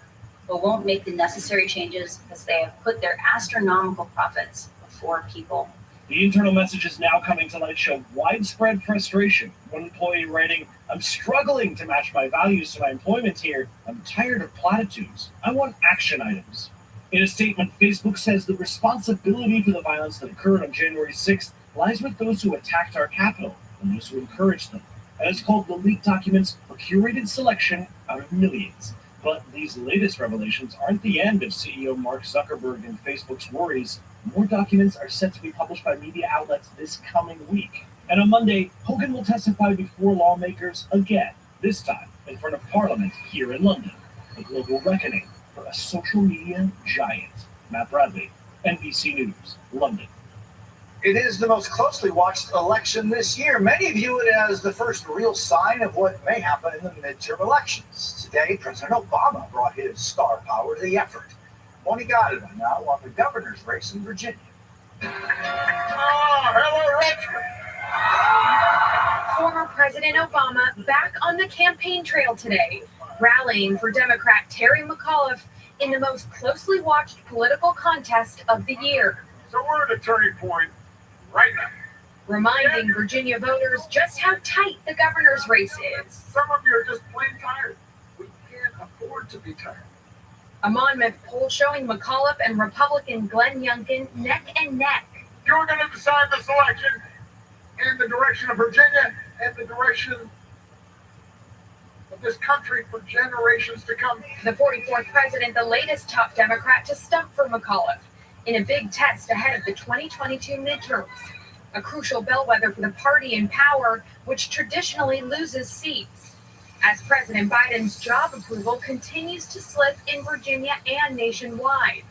but won't make the necessary changes because they have put their astronomical profits before people. The internal messages now coming to light show widespread frustration. One employee writing, "I'm struggling to match my values to my employment here. I'm tired of platitudes. I want action items." In a statement, Facebook says the responsibility for the violence that occurred on January 6th lies with those who attacked our Capitol and those who encouraged them. And it's called the leaked documents a curated selection out of millions. But these latest revelations aren't the end of CEO Mark Zuckerberg and Facebook's worries. More documents are set to be published by media outlets this coming week. And on Monday, Hogan will testify before lawmakers again, this time in front of Parliament here in London. A global reckoning for a social media giant. Matt Bradley, NBC News, London. It is the most closely watched election this year. Many view it as the first real sign of what may happen in the midterm elections. Today, President Obama brought his star power to the effort. Moni Gadiva now on the governor's race in Virginia. Hello, Richmond. Former President Obama back on the campaign trail today, rallying for Democrat Terry McAuliffe in the most closely watched political contest of the year. So we're at a turning point right now. Reminding Virginia voters just how tight the governor's race is. Some of you are just plain tired. We can't afford to be tired. A Monmouth poll showing McAuliffe and Republican Glenn Youngkin neck and neck. You're going to decide this election and the direction of Virginia and the direction of this country for generations to come. The 44th president, the latest top Democrat to stump for McAuliffe in a big test ahead of the 2022 midterms. A crucial bellwether for the party in power, which traditionally loses seats. As President Biden's job approval continues to slip in Virginia and nationwide.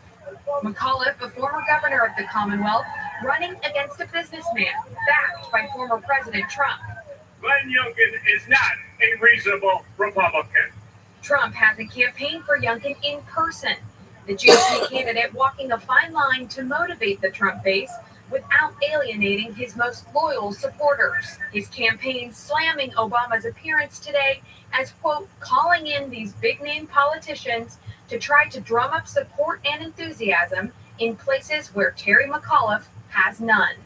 McAuliffe, a former governor of the Commonwealth, running against a businessman backed by former President Trump. Glenn Youngkin is not a reasonable Republican. Trump has a campaign for Youngkin in person. The GOP candidate walking a fine line to motivate the Trump base without alienating his most loyal supporters. His campaign slamming Obama's appearance today as, quote, calling in these big-name politicians to try to drum up support and enthusiasm in places where Terry McAuliffe has none.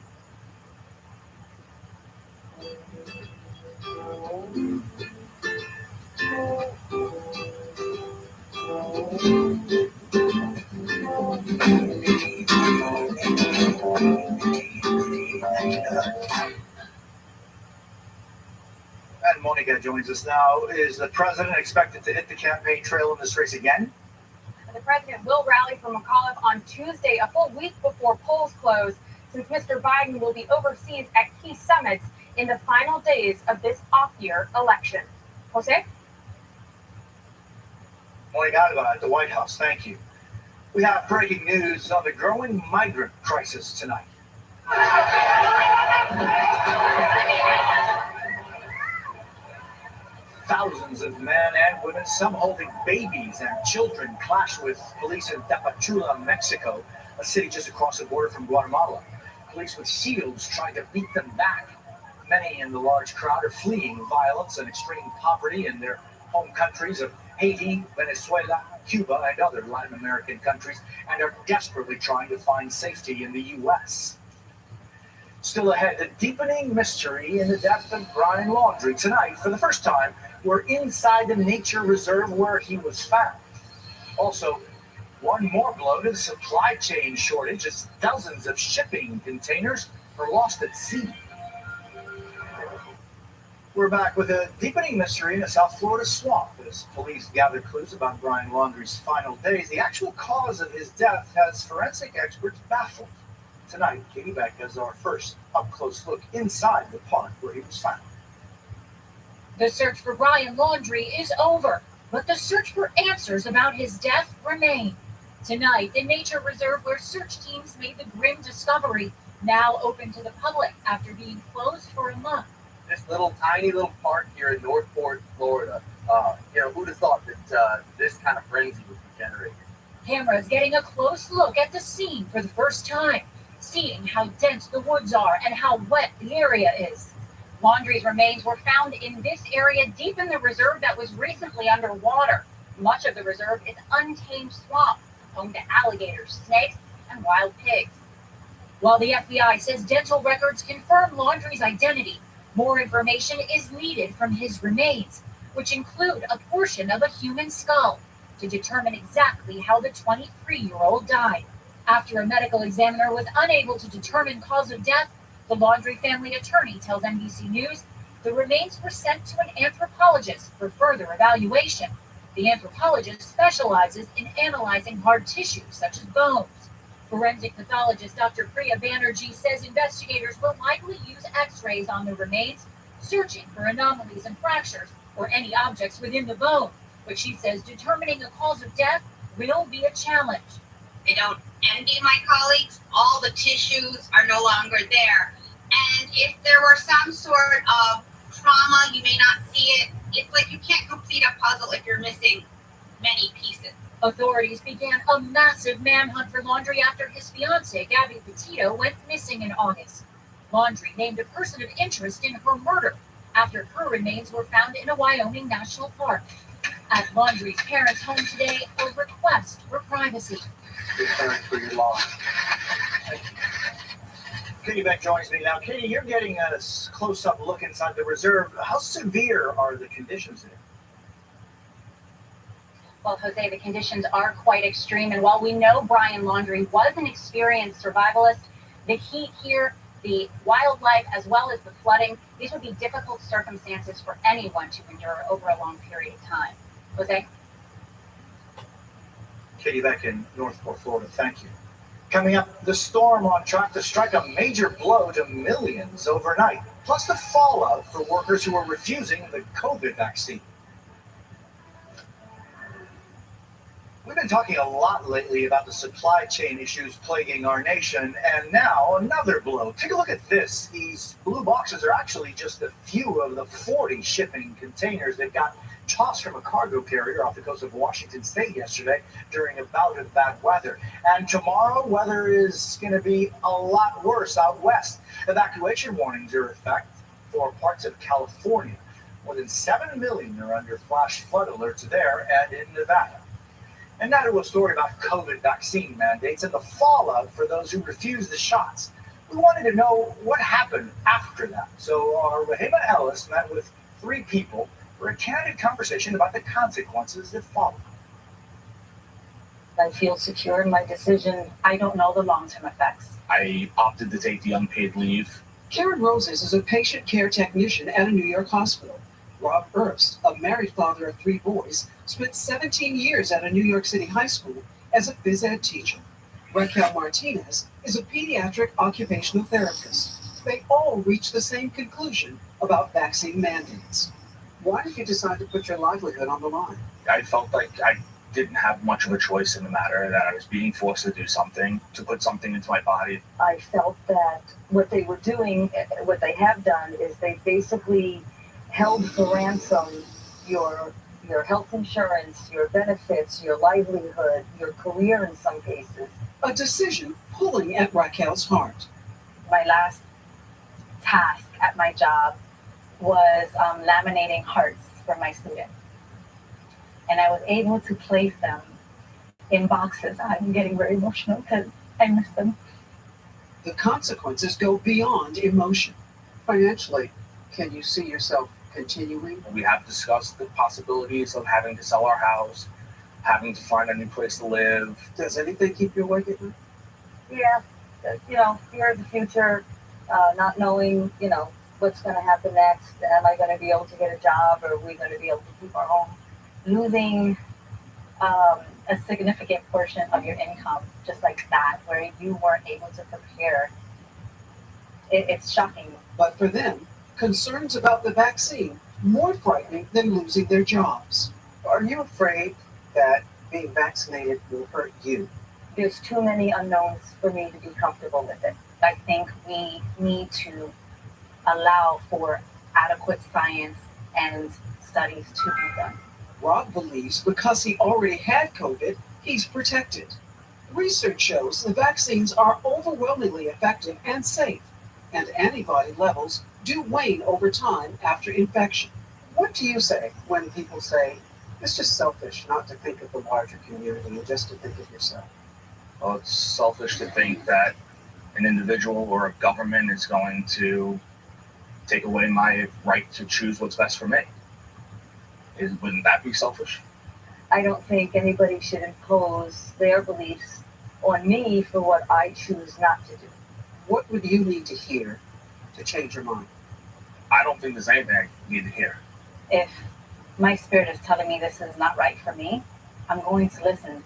And Monica joins us now. Is the president expected to hit the campaign trail in this race again? The president will rally for McAuliffe on Tuesday, a full week before polls close. since Mr. Biden will be overseas at key summits in the final days of this off-year election. Jose? Morning, Alba at the White House. Thank you. We have breaking news on the growing migrant crisis tonight. Thousands of men and women, some holding babies and children, clashed with police in Tapachula, Mexico, a city just across the border from Guatemala. Police with shields tried to beat them back. Many in the large crowd are fleeing violence and extreme poverty in their home countries of Haiti, Venezuela, Cuba, and other Latin American countries, and are desperately trying to find safety in the U.S. Still ahead, the deepening mystery in the death of Brian Laundrie. Tonight, for the first time, we're inside the nature reserve where he was found. Also, one more blow to the supply chain shortage as dozens of shipping containers are lost at sea. We're back with a deepening mystery in a South Florida swamp as police gather clues about Brian Laundrie's final days. The actual cause of his death has forensic experts baffled. Tonight, Katie Beck has our first up-close look inside the park where he was found. The search for Brian Laundrie is over, but the search for answers about his death remain. Tonight, the nature reserve where search teams made the grim discovery, now open to the public after being closed for a month. This tiny little park here in Northport, Florida. Who'd have thought that this kind of frenzy would be generated? Cameras getting a close look at the scene for the first time, seeing how dense the woods are and how wet the area is. Laundrie's remains were found in this area deep in the reserve that was recently underwater. Much of the reserve is untamed swamp, home to alligators, snakes, and wild pigs. While the FBI says dental records confirm Laundrie's identity, more information is needed from his remains, which include a portion of a human skull, to determine exactly how the 23-year-old died. After a medical examiner was unable to determine cause of death, the Laundrie family attorney tells NBC News the remains were sent to an anthropologist for further evaluation. The anthropologist specializes in analyzing hard tissues such as bones. Forensic pathologist Dr. Priya Banerjee says investigators will likely use x-rays on the remains, searching for anomalies and fractures or any objects within the bone. But she says determining the cause of death will be a challenge. I don't envy my colleagues. All the tissues are no longer there. And if there were some sort of trauma, you may not see it. It's like you can't complete a puzzle if you're missing many pieces. Authorities began a massive manhunt for Laundrie after his fiancée, Gabby Petito, went missing in August. Laundrie named a person of interest in her murder after her remains were found in a Wyoming national park. At Laundrie's parents' home today, a request for privacy. Good parent for your loss. Katie Beck joins me now. Katie, you're getting a close-up look inside the reserve. How severe are the conditions there? Well, Jose, the conditions are quite extreme. And while we know Brian Laundrie was an experienced survivalist, the heat here, the wildlife, as well as the flooding, these would be difficult circumstances for anyone to endure over a long period of time. Jose? Katie Beck in Northport, Florida. Thank you. Coming up, the storm on track to strike a major blow to millions overnight, plus the fallout for workers who are refusing the COVID vaccine. We've been talking a lot lately about the supply chain issues plaguing our nation, and now another blow. Take a look at this. These blue boxes are actually just a few of the 40 shipping containers that got tossed from a cargo carrier off the coast of Washington State yesterday during a bout of bad weather. And tomorrow, weather is going to be a lot worse out west. Evacuation warnings are in effect for parts of California. More than 7 million are under flash flood alerts there and in Nevada. And now to a story about COVID vaccine mandates and the fallout for those who refuse the shots. We wanted to know what happened after that. So our Rahima Ellis met with 3 people for a candid conversation about the consequences that followed. I feel secure in my decision. I don't know the long-term effects. I opted to take the unpaid leave. Karen Roses is a patient care technician at a New York hospital. Rob Herbst, a married father of 3 boys, spent 17 years at a New York City high school as a phys ed teacher. Raquel Martinez is a pediatric occupational therapist. They all reach the same conclusion about vaccine mandates. Why did you decide to put your livelihood on the line? I felt like I didn't have much of a choice in the matter, that I was being forced to do something, to put something into my body. I felt that what they were doing, what they have done, is they basically held for ransom your health insurance, your benefits, your livelihood, your career in some cases. A decision pulling at Raquel's heart. My last task at my job was laminating hearts for my students. And I was able to place them in boxes. I'm getting very emotional because I miss them. The consequences go beyond emotion. Financially, can you see yourself continuing? We have discussed the possibilities of having to sell our house, having to find a new place to live. Does anything keep you awake at night? Yeah, fear of the future, not knowing, what's going to happen next. Am I going to be able to get a job, or are we going to be able to keep our home? Losing a significant portion of your income, just like that, where you weren't able to prepare. It's shocking. But for them, concerns about the vaccine more frightening than losing their jobs. Are you afraid that being vaccinated will hurt you? There's too many unknowns for me to be comfortable with it. I think we need to allow for adequate science and studies to be done. Rob believes because he already had COVID, he's protected. Research shows the vaccines are overwhelmingly effective and safe, and antibody levels do wane over time after infection. What do you say when people say, it's just selfish not to think of the larger community and just to think of yourself? Well, it's selfish to think that an individual or a government is going to take away my right to choose what's best for me. Wouldn't that be selfish? I don't think anybody should impose their beliefs on me for what I choose not to do. What would you need to hear to change your mind? I don't think there's anything I need to hear. If my spirit is telling me this is not right for me, I'm going to listen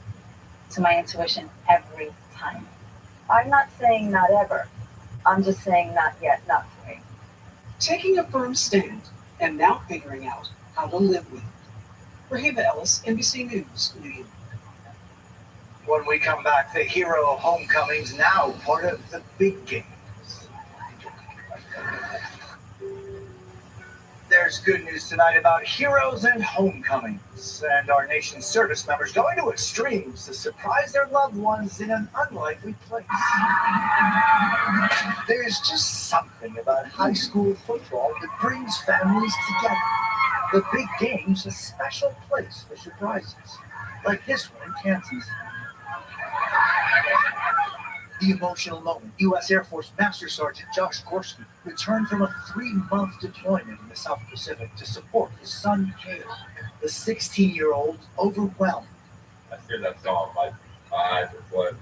to my intuition every time. I'm not saying not ever. I'm just saying not yet, not for me. Taking a firm stand and now figuring out how to live with it. Rahima Ellis, NBC News, New York. When we come back, the hero of homecomings, now part of the big games. There's good news tonight about heroes and homecomings, and our nation's service members going to extremes to surprise their loved ones in an unlikely place. There's just something about high school football that brings families together. The big game's a special place for surprises, like this one in Kansas. The emotional moment, U.S. Air Force Master Sergeant Josh Gorski returned from a 3-month deployment in the South Pacific to support his son, Caleb, the 16-year-old overwhelmed. I hear that song, my eyes are flooded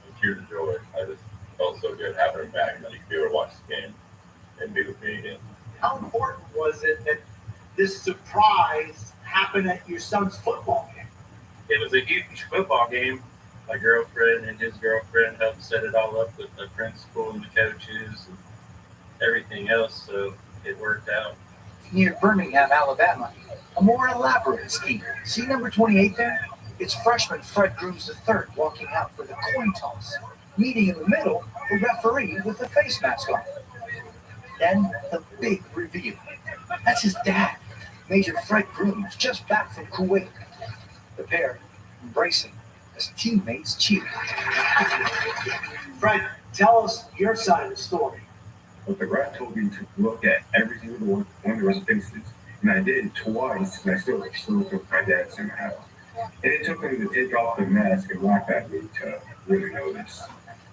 with tears of joy. I just felt so good having him back, and that he could be able to watch the game and be with me again. How important was it that this surprise happened at your son's football game? It was a huge football game. My girlfriend and his girlfriend helped set it all up with the principal and the coaches and everything else, so it worked out. Near Birmingham, Alabama, a more elaborate scheme. See number 28 there? It's freshman Fred Grooms III walking out for the coin toss. Meeting in the middle, the referee with the face mask on. Then the big reveal. That's his dad, Major Fred Grooms, just back from Kuwait. The pair embracing as teammates cheer. Fred, tell us your side of the story. Well, the ref told me to look at every single one of the faces, and I did twice, and I still looked at my dad somehow. And it took him to take off the mask and laugh at me to really notice.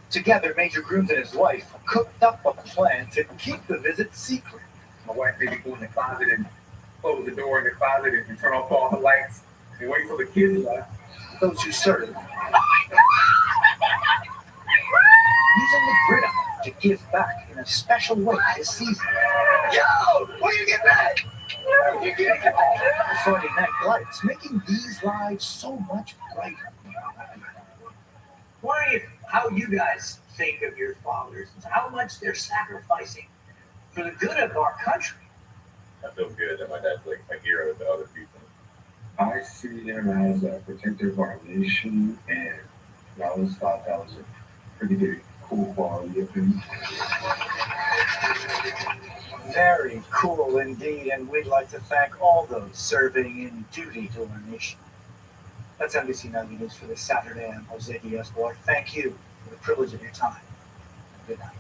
Together, Major Grooms and his wife cooked up a plan to keep the visit secret. My wife made me go in the closet and close the door in the closet and turn off all the lights and wait till the kids left. Those who serve. Using the gridiron to give back in a special way this season. Yo, when you get back? You get back. Friday night lights, making these lives so much brighter. Wondering how you guys think of your fathers and how much they're sacrificing for the good of our country. I feel good that my dad's like a hero to other people. I see him as a protector of our nation, and I always thought that was a pretty good, cool quality of him. Very cool indeed, and we'd like to thank all those serving in duty to our nation. That's NBC 90 News for this Saturday. I'm Jose Diaz-Balart. Thank you for the privilege of your time. Good night.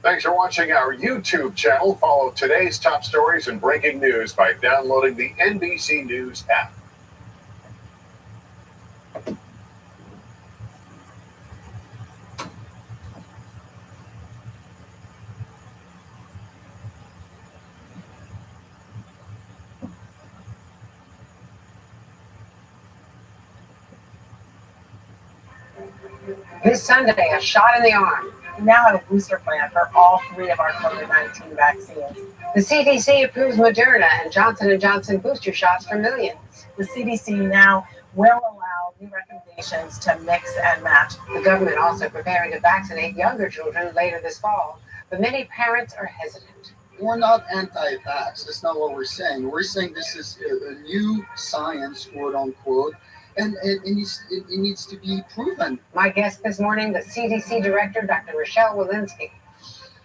Thanks for watching our YouTube channel. Follow today's top stories and breaking news by downloading the NBC News app. This Sunday, a shot in the arm. We now have a booster plan for all 3 of our COVID-19 vaccines. The CDC approves Moderna and Johnson & Johnson booster shots for millions. The CDC now will allow new recommendations to mix and match. The government also preparing to vaccinate younger children later this fall, but many parents are hesitant. We're not anti-vax. That's not what we're saying. We're saying this is a new science, quote unquote, and it needs to be proven. My guest this morning, the CDC director, Dr. Rochelle Walensky.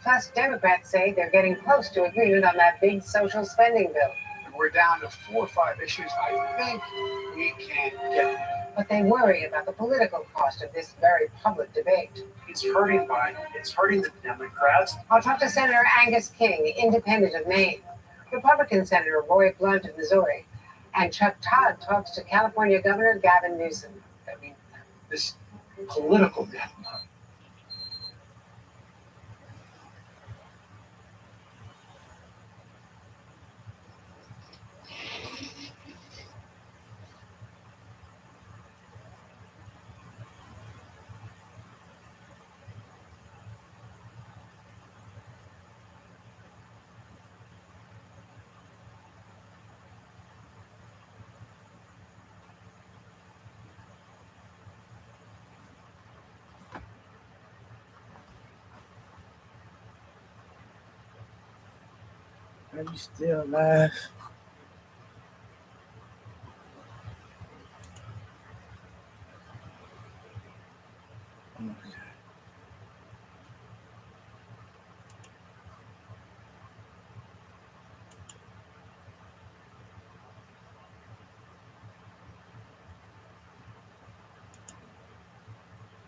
Plus, Democrats say they're getting close to agreement on that big social spending bill. We're down to 4 or 5 issues. I think we can get there. But they worry about the political cost of this very public debate. It's hurting Biden. It's hurting the Democrats. I'll talk to Senator Angus King, independent of Maine, Republican Senator Roy Blunt of Missouri, and Chuck Todd talks to California Governor Gavin Newsom. I mean, this political death knell. Are you still alive?